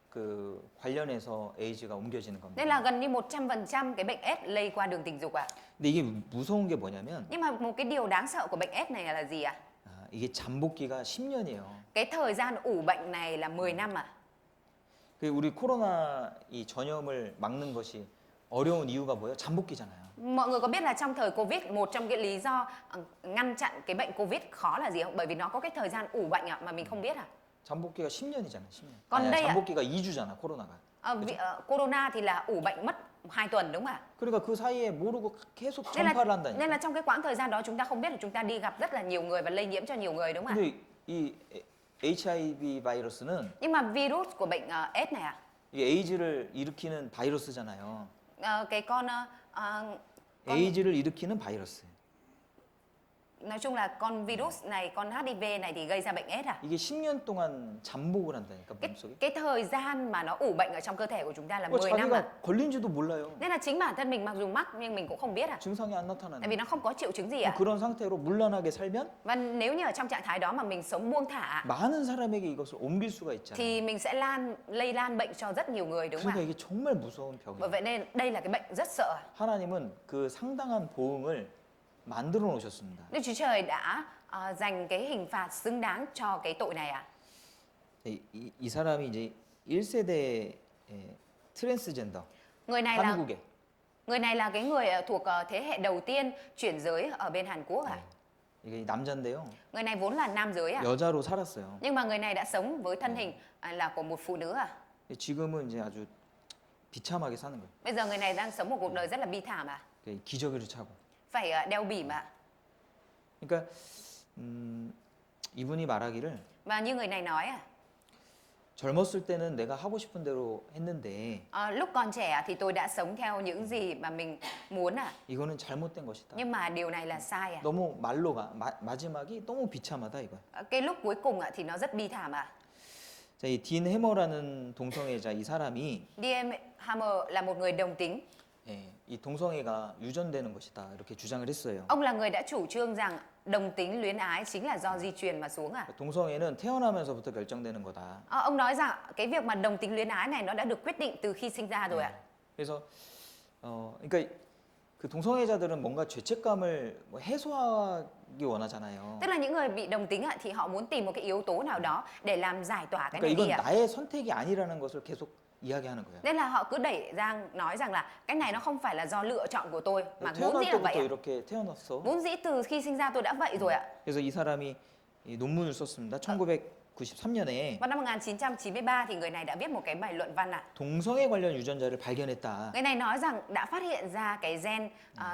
그 관련해서 에이즈가 옮겨지는 겁니다. Nên là gần như 100% cái bệnh AIDS lây qua đường tình dục ạ. 근데 이게 무서운 게 뭐냐면 Nhưng mà một cái điều đáng sợ của bệnh AIDS này là gì ạ? 이게 잠복기가 10년이에요. Cái thời gian ủ bệnh này là 10 năm ạ. 그 우리 코로나 이 전염을 막는 것이 어려운 이유가 뭐예요? 잠복기잖아요. Mọi người có biết là trong thời Covid, một trong cái lý do ngăn chặn cái bệnh Covid khó là gì không? Bởi vì nó có cái thời gian ủ bệnh ạ mà mình không biết à? 잠복기가 10년이잖아요. 10년. còn đây ạ, 잠복기가 2주잖아, 코로나가. Corona thì là ủ bệnh mất 2 tuần đúng không ạ? 그러니까 그 사이에 모르고 계속 Nên là, 전파를 한다니까. nên là trong cái quãng thời gian đó chúng ta không biết là chúng ta đi gặp rất là nhiều người và lây nhiễm cho nhiều người đúng không ạ? 근데 이 HIV 바이러스는 Nhưng mà virus của bệnh AIDS này ạ, 이 에이즈를 일으키는 바이러스잖아요. cái con 에이즈를 일으키는 바이러스. nói chung là con virus này, con HIV này thì gây ra bệnh AIDS à? 이게 10년 동안 잠복을 한다니까 Cái, 몸속에. cái thời gian mà nó ủ bệnh ở trong cơ thể của chúng ta là 뭐 10 năm à? 자기가 걸린지도 몰라요. Nên là chính bản thân mình mặc dù mắc nhưng mình cũng không biết à? 증상이 안 Tại 나타나는. vì nó không có triệu chứng gì ạ. 그런 상태로 물란하게 살면 Và nếu như ở trong trạng thái đó mà mình sống buông thả 많은 사람에게 이것을 옮길 수가 있잖아요. thì mình sẽ lây lan bệnh cho rất nhiều người đúng không 그러니까 ạ? 이게 정말 무서운 Bởi 병이에요. vậy nên đây là cái bệnh rất sợ. 하나님은 그 상당한 보응을 만들어 놓으셨습니다. Đức Chúa Trời đã dành cái hình phạt xứng đáng cho cái tội này ạ. 이 사람이 이제 1세대 트랜스젠더 Người này là cái người thuộc thế hệ đầu tiên chuyển giới ở bên Hàn Quốc ạ. 이게 남자인데요. Người này vốn là nam giới ạ. 여자로 살았어요. Nhưng mà người này đã sống với thân hình là của một phụ nữ ạ. 지금은 이제 아주 비참하게 사는 거예요. Bây giờ người này đang sống một cuộc đời rất là bi thảm ạ. 기저귀를 차고. Phải đeo bỉm ạ. 그러니까 이분이 말하기를 Và như người này nói 젊었을 때는 내가 하고 싶은 대로 했는데 lúc còn trẻ thì tôi đã sống theo những gì mà mình muốn 이거는 잘못된 것이다. nhưng mà điều này là sai 너무 말로가 마지막이 너무 비참하다 이거. cái lúc cuối cùng thì nó rất bi thảm 자, 이 딘 해머라는 동성애자 이 사람이 D.M. Hammer là một người đồng tính. 이 동성애가 유전되는 것이다 이렇게 주장을 했어요. Ông là người đã chủ trương rằng đồng tính luyến ái chính là do di truyền mà xuống 동성애는 태어나면서부터 결정되는 거다. Ông nói rằng cái việc mà đồng tính luyến ái này nó đã được quyết định từ khi sinh ra rồi 그래서 그러니까 그 동성애자들은 뭔가 죄책감을 뭐 해소하기 원하잖아요. Tức là những người bị đồng tính thì họ muốn tìm một cái yếu tố nào đó để làm giải tỏa cái 그러니까 này 이건 đi 나의 선택이 아니라는 것을 계속 이야기하는 거예요. Nên là họ cứ đẩy ra nói rằng là cái này nó không phải là do lựa chọn của tôi mà vốn 태어날 dĩ là 때부터 vậy 이렇게 태어났어. Vốn dĩ từ khi sinh ra tôi đã vậy rồi 그래서 이 사람이 이 논문을 썼습니다. 1993년에 Vào năm 1993 thì người này đã viết một cái bài luận văn 동성애 관련 유전자를 발견했다. Người này nói rằng đã phát hiện ra cái gen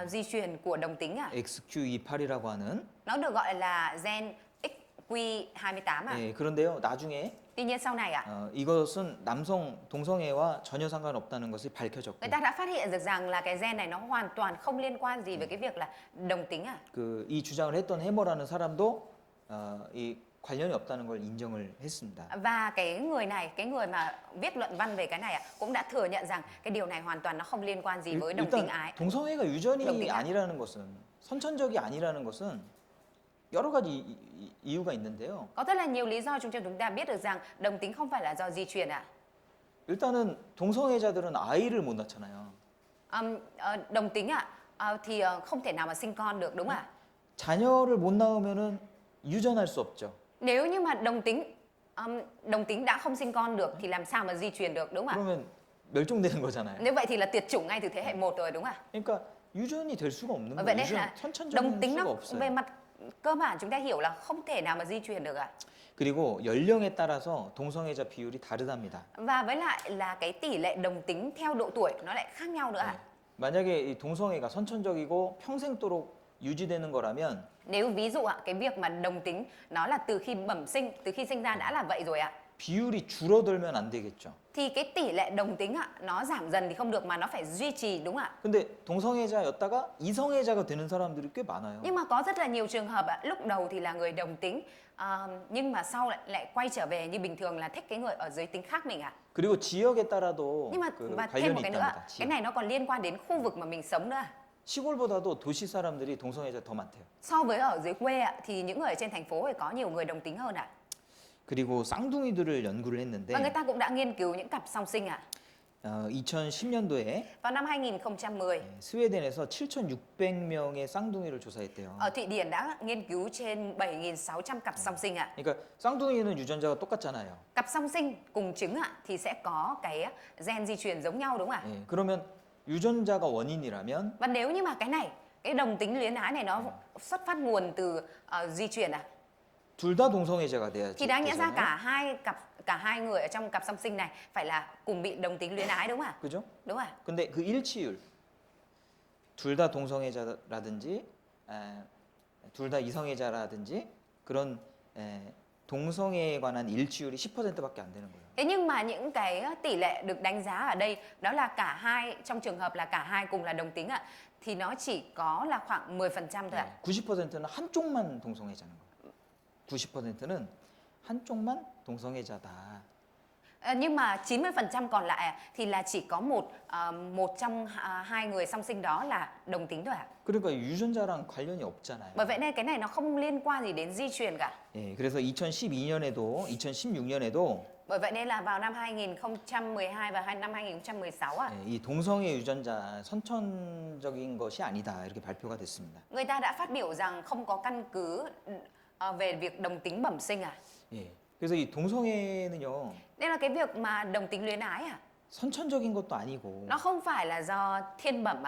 di truyền của đồng tính XQ28이라고 하는. Nó được gọi là gen XQ28 네, 그런데요. 나중에 Tuy nhiên sau này 이것은 남성 동성애와 전혀 상관없다는 것이 밝혀졌고. người ta đã phát hiện được rằng là cái gen này nó hoàn toàn không liên quan gì với cái việc là đồng tính 이 주장을 했던 해머라는 사람도 이 관련이 없다는 걸 인정을 했습니다. Và cái người mà viết luận văn về cái này cũng đã thừa nhận rằng cái điều này hoàn toàn nó không liên quan gì với đồng tính 일단 ái. 동성애가 유전이 아니라는 것은 선천적이 아니라는 것은 여러 가지 이유가 있는데요. Có rất là nhiều lý do chúng ta biết được rằng đồng tính không phải là do di truyền 일단은 동성애자들은 아이를 못 낳잖아요. Đồng tính thì không thể nào mà sinh con được đúng không ạ? 자녀를 못 낳으면은 유전할 수 없죠. Nếu như mà đồng tính đã không sinh con được thì làm sao mà di truyền được đúng không ạ? 그러면 멸종되는 거잖아요. Nếu vậy thì là tuyệt chủng ngay từ thế hệ 1 rồi đúng không ạ? 그러니까 유전이 될 수가 없는 Vậy 거예요. nên 유전 là 선천적인 đồng tính 수가 nó 없어요. về mặt cơ bản chúng ta hiểu là không thể nào mà di truyền được 그리고 연령에 따라서 동성애자 비율이 다르답니다. Và với lại là cái tỷ lệ đồng tính theo độ tuổi nó lại khác nhau nữa 만약에 이 동성애가 선천적이고 평생도록 유지되는 거라면 Nếu ví dụ cái việc mà đồng tính nó là từ khi sinh ra đã là vậy rồi 비율이 줄어들면 안 되겠죠. thì cái tỷ lệ đồng tính nó giảm dần thì không được mà nó phải duy trì đúng không ạ? 근데 동성애자였다가 이성애자가 되는 사람들이 꽤 많아요. Nhưng mà có rất là nhiều trường hợp lúc đầu thì là người đồng tính nhưng mà sau lại quay trở về như bình thường là thích cái người ở giới tính khác mình 그리고 지역에 따라도 Nhưng mà 그 và thêm một 관련이 cái nữa, 있답니다. cái này nó còn liên quan đến khu vực mà mình sống nữa 시골보다도 도시 사람들이 동성애자 더 많대요. So với ở dưới quê thì những người ở trên thành phố thì có nhiều người đồng tính hơn 그리고 쌍둥이들을 연구를 Và người 했는데 ta cũng đã nghiên cứu những cặp song sinh 2010년도에 Vào năm 2010, 스웨덴에서 7,600명의 쌍둥이를 조사했대요. ở Thụy Điển đã nghiên cứu trên 7.600 cặp song sinh ạ. 그러니까 쌍둥이는 유전자가 똑같잖아요. Cặp song sinh cùng trứng ạ thì sẽ có cái gen di truyền giống nhau đúng không ạ? 예, 그러면 유전자가 원인이라면 Và nếu như mà cái đồng tính luyến ái này nó xuất phát nguồn từ di truyền 둘 다 동성애자가 돼야지. thì đáng nhẽ ra 되잖아요. cả hai người ở trong cặp song sinh này phải là cùng bị đồng tính luyến ái đúng không ạ? 그죠? Đúng ạ. 근데 그 일치율 둘 다 동성애자라든지 둘 다 이성애자라든지 그런 동성애에 관한 일치율이 10%밖에 안 되는 거예요. Thế nhưng mà những cái tỷ lệ được đánh giá ở đây đó là cả hai, trong trường hợp là cả hai cùng là đồng tính ạ, thì nó chỉ có là khoảng 10% thôi ạ. 90%는 한쪽만 동성애자는 거예요. 90%는 한쪽만 동성애자다. Nhưng mà 90% còn lại thì là chỉ có một trong hai người song sinh đó là đồng tính thôi ạ. 그러니까 유전자랑 관련이 없잖아요. Bởi vậy nên cái này nó không liên quan gì đến di truyền cả. 예, 그래서 2012년에도 2016년에도 Bởi vậy nên là vào năm 2012 và năm 2016 이 동성애 유전자 선천적인 것이 아니다 이렇게 발표가 됐습니다. người ta đã phát biểu rằng không có căn cứ về việc đồng tính bẩm sinh 예, 그래서 이 동성애는요 Đây là cái việc mà đồng tính luyến ái 선천적인 것도 아니고 Nó không phải là do thiên bẩm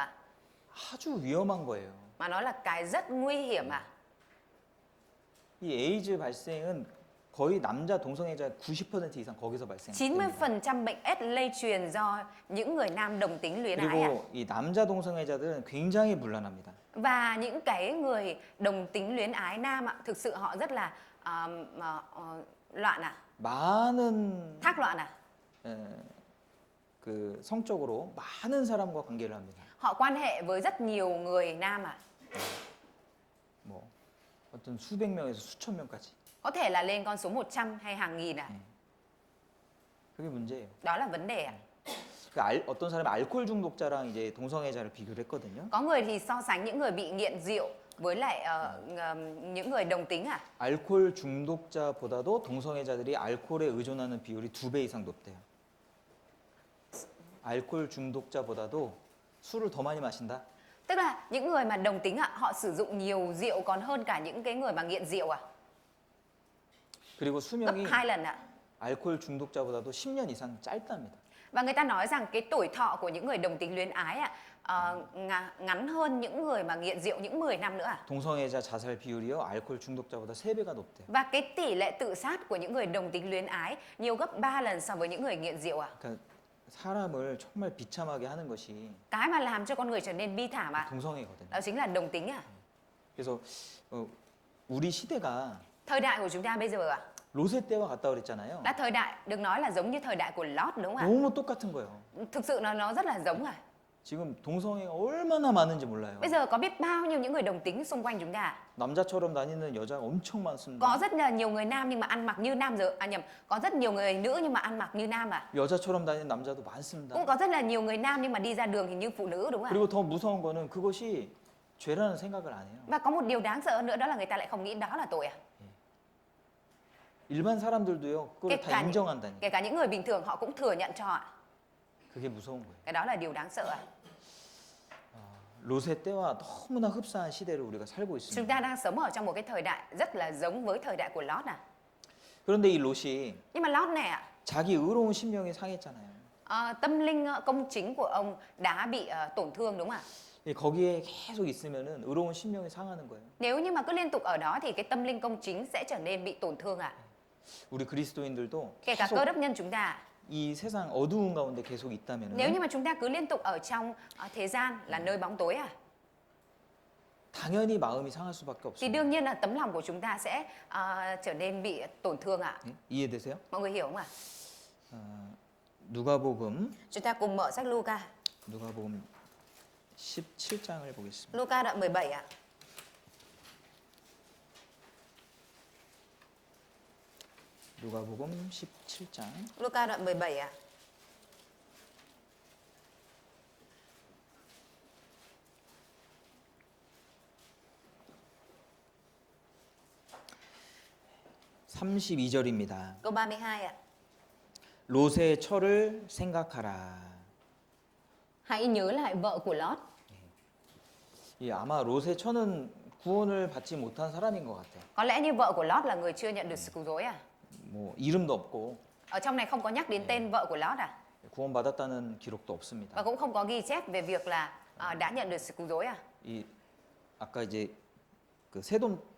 아주 위험한 거예요. mà nó là cái rất nguy hiểm 이 에이즈 발생은 거의 남자 동성애자 90% 이상 거기서 발생합니다. 90% bệnh AIDS lây truyền do những người nam đồng tính luyến ái 그리고 이 남자 동성애자들은 굉장히 문란합니다. Và những cái người đồng tính luyến ái nam thực sự họ rất là loạn 많은 thác loạn 그 성적으로 많은 사람과 관계를 합니다. Họ quan hệ với rất nhiều người nam 뭐 어떤 수백 명에서 수천 명까지. Có thể là lên con số 100 hay hàng nghìn 그게 문제예요. Đó là vấn đề 어떤 사람이 알코올 중독자랑 이제 동성애자를 비교를 했거든요. Có người thì so sánh những người bị nghiện rượu với lại những người đồng tính 알코올 중독자보다도 동성애자들이 알코올에 의존하는 비율이 2배 이상 높대요. 알코올 중독자보다도 술을 더 많이 마신다. Tức là những người mà đồng tính họ sử dụng nhiều rượu còn hơn cả những cái người mà nghiện rượu 그리고 Gấp 수명이 2 lần 알코올 중독자보다도 10년 이상 짧답니다. Và người ta nói rằng cái tuổi thọ của những người đồng tính luyến ái ngắn hơn những người mà nghiện rượu những 10 năm nữa 동성애자 자살 비율이요 알코올 중독자보다 3배가 높대요. Và cái tỷ lệ tự sát của những người đồng tính luyến ái nhiều gấp 3 lần so với những người nghiện rượu 그러니까 사람을 정말 비참하게 하는 것이 Cái mà làm cho con người trở nên bi thảm 동성애거든요. đó chính là đồng tính 그래서 우리 시대가 Thời đại của chúng ta bây giờ 로세 때와 같다 그랬잖아요. là thời đại được nói là giống như thời đại của Lot đúng không 너무 똑같은 거예요. Thực sự nó rất là giống 지금 동성애가 얼마나 많은지 몰라요. Bây giờ có biết bao nhiêu những người đồng tính xung quanh chúng ta 남자처럼 다니는 여자가 엄청 많습니다. Có rất là nhiều người nam nhưng mà ăn mặc như nam giờ có rất nhiều người nữ nhưng mà ăn mặc như nam 여자처럼 다니는 남자도 많습니다. Cũng có rất là nhiều người nam nhưng mà đi ra đường thì như phụ nữ đúng không 그리고 더 무서운 거는 그것이 죄라는 생각을 안 해요. Và có một điều đáng sợ nữa đó là người ta lại không nghĩ đó là tội 일반 사람들도요. 그걸 다 인정한다니. Kể cả những người bình thường họ cũng thừa nhận cho 그게 무서운 거예요. Cái đó là điều đáng sợ 로세 때와 너무나 흡사한 시대를 우리가 살고 Chúng 있습니다. ta đang sống ở trong một cái thời đại rất là giống với thời đại của Lot 그런데 이 롯이 Nhưng mà Lot này 자기 의로운 심령이 상했잖아요. tâm linh công chính của ông đã bị tổn thương đúng không ạ 거기에 계속 있으면은 의로운 심령이 상하는 거예요. Nếu như mà cứ liên tục ở đó thì cái tâm linh công chính sẽ trở nên bị tổn thương 우리 그리스도인들도 Kể cả 계속 cơ đốc nhân chúng ta 이 세상 어두운 가운데 계속 있다면은 Nếu như mà chúng ta cứ liên tục ở trong thế gian là nơi bóng tối 당연히 마음이 상할 수밖에 thì 없어요. đương nhiên là tấm lòng của chúng ta sẽ trở nên bị tổn thương 예? 이해되세요? Mọi người hiểu không 누가복음 Chúng ta cùng mở sách Luca 17장을 보겠습니다. Luca đoạn 17 누가복음 17장 Luca đoạn 17 32절입니다. Câu 32 ạ. 롯의 처를 생각하라. Hãy nhớ lại vợ của Lót. 이 아마 롯의 처는 구원을 받지 못한 사람인 것 같아요. Có lẽ như vợ của Lót là người chưa nhận được sự cứu rỗi à? 뭐 이름도 없고 Ở trong này không có nhắc đến tên vợ của Lót à? 구원받았다는 기록도 없습니다. Và cũng không có ghi chép về việc là đã nhận được sự cứu rỗi à? 이 아까 이제 그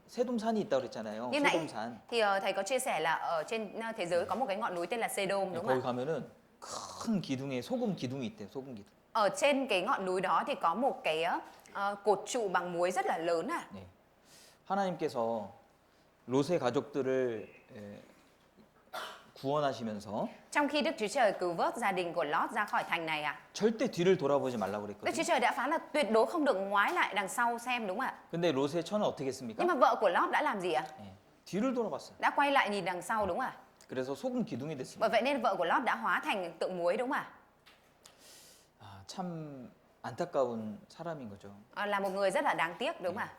세돔산이 있다고 그랬잖아요. Như nãy 세돔산. thì thầy có chia sẻ là ở trên thế giới có một cái ngọn núi tên là Sê-đôm đúng 거기 không ạ? 가면은 큰 기둥에 소금 기둥이 있대요. 소금 기둥. Ở trên cái ngọn núi đó thì có một cái cột trụ bằng muối rất là lớn à? 네. 하나님께서 롯의 가족들을 구원하시면서 Trong khi Đức Chúa Trời cứu vớt gia đình của Lót ra khỏi thành này à? 절대 뒤를 돌아보지 말라고 Đức Chúa 그랬거든요. Trời đã phán là tuyệt đối không được ngoái lại đằng sau xem đúng không ạ? 근데 롯의 처는 어떻게 했습니까? Nhưng mà vợ của Lót đã làm gì ạ? 예, 뒤를 돌아봤어요. Đã quay lại nhìn đằng sau đúng không ạ? 그래서 소금 기둥이 됐습니다. Bởi vậy nên vợ của Lót đã hóa thành tượng muối đúng không ạ? 아, 참 안타까운 사람인 거죠. Là một người rất là đáng tiếc đúng không ạ?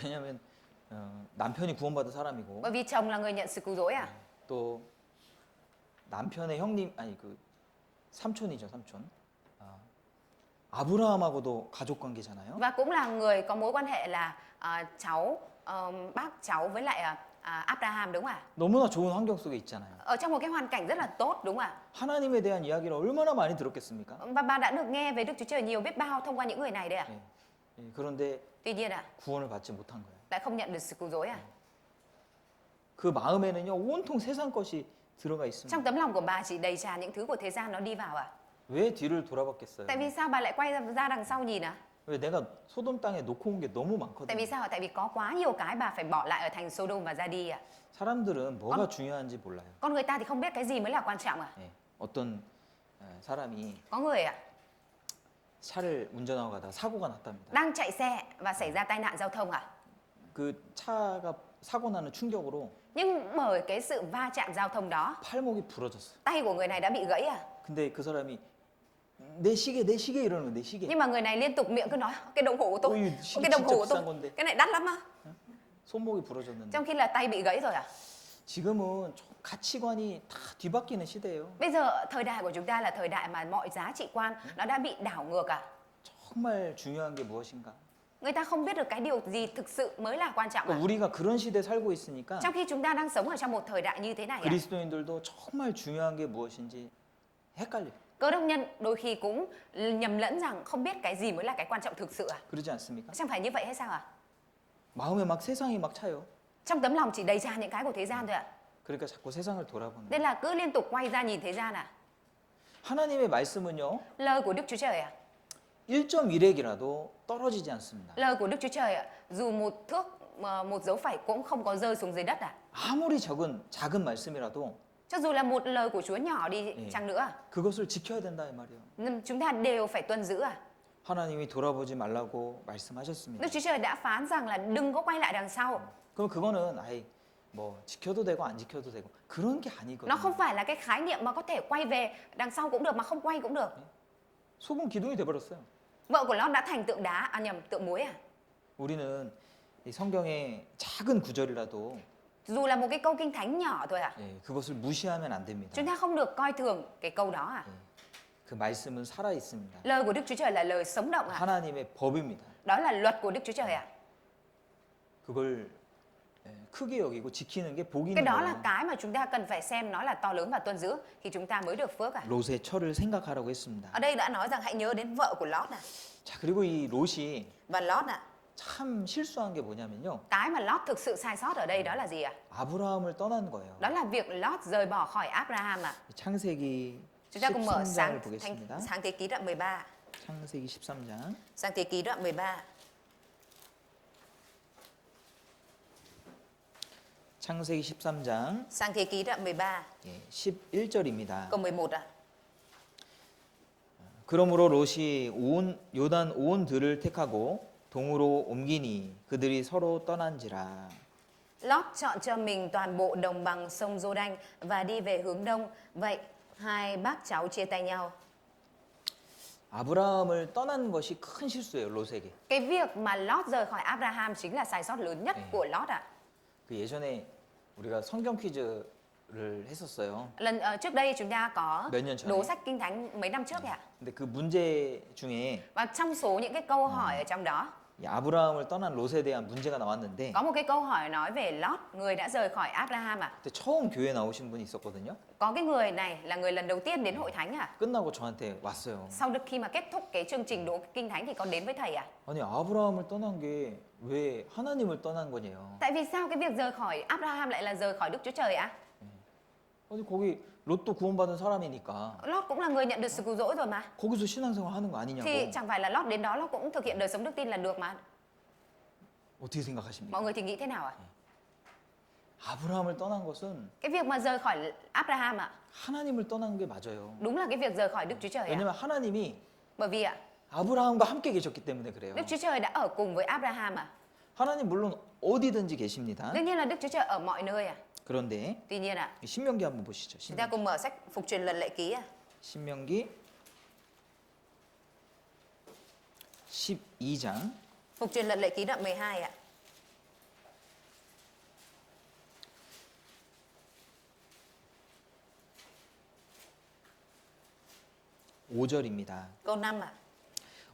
왜냐하면 남편이 구원받은 사람이고 Bởi vì chồng là người nhận sự cứu rỗi à? 또 남편의 형님 아니 그 삼촌이죠 삼촌. 아브라함하고도 가족 관계잖아요. Và cũng là người có mối quan hệ là bác cháu với lại Abraham đúng không ạ? 너무나 좋은 환경 속에 있잖아요. Ở trong một cái hoàn cảnh rất là tốt đúng không ạ? 하나님에 대한 이야기를 얼마나 많이 들었겠습니까? Và bà đã được nghe về Đức Chúa Trời nhiều biết bao thông qua những người này đấy ạ. 예. 예, 그런데 Tuy nhiên ạ, 구원을 받지 못한 거예요. lại không nhận được sự cứu rỗi à? 그 마음에는요 온통 세상 것이 들어가 있습니다. Trong tấm lòng của bà chỉ đầy tràn những thứ của thế gian nó đi vào à? 왜 뒤를 돌아봤겠어요? Tại vì sao bà lại quay ra đằng sau nhìn à? 왜 내가 소돔 땅에 놓고 온 게 너무 Tại vì 많거든요. sao ạ? Tại vì có quá nhiều cái bà phải bỏ lại ở thành Sodom và ra đi à? 사람들은 뭐가 중요한지 몰라요. Con người ta thì không biết cái gì mới là quan trọng à? 예, 어떤 사람이 Có người ạ, 차를 운전하고 가다가 사고가 났답니다. đang chạy xe và xảy ra tai nạn giao thông à? 그 차가 사고 나는 충격으로 Nhưng bởi cái sự va chạm giao thông đó, 팔목이 부러졌어요. tay của người này đã bị gãy à? 근데 그 사람이 내 시계 이러는 거내 시계. Nhưng mà người này liên tục miệng cứ nói cái đồng hồ của tôi, Ôi, 시계 cái đồng hồ 진짜 của tôi, 비싼 건데. cái này đắt lắm á. 손목이 부러졌는데 Trong khi là tay bị gãy rồi à? 지금은 가치관이 다 뒤바뀌는 시대예요. Bây giờ thời đại của chúng ta là thời đại mà mọi giá trị quan nó đã bị đảo ngược à? 정말 중요한 게 무엇인가? Người ta không biết được cái điều gì thực sự mới là quan trọng à? 그러니까 우리가 그런 시대에 살고 있으니까 Trong khi chúng ta đang sống ở trong một thời đại như thế này à? 그리스도인들도 정말 중요한 게 무엇인지 헷갈려요. Cơ đốc nhân đôi khi cũng nhầm lẫn rằng không biết cái gì mới là cái quan trọng thực sự à? 그러지 않습니까? Chẳng phải như vậy hay sao à? 마음에 막 세상이 막 차요. Trong tấm lòng chỉ đầy tràn những cái của thế gian thôi ạ. 그러니까 자꾸 세상을 돌아보는. Nên là cứ liên tục quay ra nhìn thế gian à? 하나님의 말씀은요. Lời của Đức Chúa Trời à? 1.1핵이라도 떨어지지 않습니다. Lời của Đức Chúa Trời ạ, dù một thước một dấu phẩy cũng không có rơi xuống dưới đất à? 아무리 작은 말씀이라도 Cho dù là một lời của Chúa nhỏ đi 예. chăng nữa, 그것을 지켜야 된다 이 말이에요. nhưng chúng ta đều phải tuân giữ à? 하나님이 돌아보지 말라고 말씀하셨습니다. Đức Chúa Trời đã phán rằng là đừng có quay lại đằng sau. 그럼 그거는 아예 뭐 지켜도 되고 안 지켜도 되고 그런 게 Nó không 아니거든요. phải là cái khái niệm mà có thể quay về đằng sau cũng được mà không quay cũng được. 소금 기둥이 돼버렸어요. Vợ của Lót đã thành tượng đá, tượng muối à? 우리는 이 성경의 작은 구절이라도 Dù là một cái câu kinh thánh nhỏ thôi à? 예, 그것을 무시하면 안 됩니다. Chúng ta không được coi thường cái câu đó à? 예, 그 말씀은 살아 있습니다. Lời của Đức Chúa Trời là lời sống động à? 하나님의 법입니다. Đó là luật của Đức Chúa Trời à? 그걸 크게 여기고 지키는 게 복이 Cái 있는 đó là 거예요. cái mà chúng ta cần phải xem nó là to lớn và tuân giữ thì chúng ta mới được phước à? 롯의 처를 생각하라고 했습니다. Ở đây đã nói rằng hãy nhớ đến vợ của Lót à. 자, 그리고 이 롯이 Và Lót à, 참 실수한 게 뭐냐면요. cái mà Lót thực sự sai sót ở đây đó là gì ạ? 아브라함을 떠난 거예요. Đó là việc Lót rời bỏ khỏi Abraham à. 창세기 Chúng ta cùng mở 13장을 보겠습니다. sáng thế ký đoạn 13. 창세기 13장. Sáng thế ký đoạn 13. 창세기 13장 Sáng thế ký đoạn 13 예, 11절입니다. câu 11 ạ. 그러므로 롯이 요단 온 들을 택하고 동으로 옮기니 그들이 서로 떠난지라. Lót chọn cho mình toàn bộ đồng bằng sông Giô-đanh và đi về hướng đông. Vậy hai bác cháu chia tay nhau. 아브라함을 떠난 것이 큰 실수예요, 롯에게. Cái việc mà Lót rời khỏi Abraham chính là sai sót lớn nhất 네. của Lót ạ. 그 예전에 우리가 성경 퀴즈를 했었어요. Trước đây chúng ta có 몇 년 전에. đố sách Kinh Thánh mấy năm trước ạ. 근데 그 문제 중에 Và trong số những cái câu hỏi ở trong đó 이 아브라함을 떠난 롯에 대한 문제가 나왔는데 có một cái câu hỏi nói về Lót, người đã rời khỏi Abraham ạ. 그때 처음 교회 나오신 분이 있었거든요. Có cái người này là người lần đầu tiên đến hội thánh à? 끝나고 저한테 왔어요. Sau khi mà kết thúc cái chương trình đố Kinh Thánh thì có đến với thầy à? 아니 아브라함을 떠난 게 왜 하나님을 떠난 거냐요. Tại vì sao cái việc rời khỏi Abraham lại là rời khỏi Đức Chúa Trời ạ? 아니 거기 롯도 구원받은 사람이니까 Lót cũng là người nhận được sự cứu rỗi rồi mà. 거기서 신앙생활 하는 거 아니냐고. Thì chẳng phải là Lót đến đó Lót cũng thực hiện đời sống đức tin là được mà. 어떻게 생각하십니까? Mọi người thì nghĩ thế nào ạ? 아브라함을 떠난 것은 Cái việc mà rời khỏi Abraham ạ, 하나님을 떠난 게 맞아요. đúng là cái việc rời khỏi Đức Chúa Trời ạ. 왜냐면 하나님이 Bởi vì ạ, 아브라함과 함께 계셨기 때문에 그래요. Đức Chúa Trời đã ở cùng với Abraham ạ. 하나님 물론 어디든지 계십니다. Đương nhiên là Đức Chúa Trời ở mọi nơi ạ. 그런데 Tuy nhiên ạ, 이 신명기 한번 보시죠. chúng ta cùng mở sách Phục truyền luật lệ ký ạ. 신명기 12장 Phục truyền luật lệ ký đoạn 12 ạ. 5절입니다. Câu 5 ạ.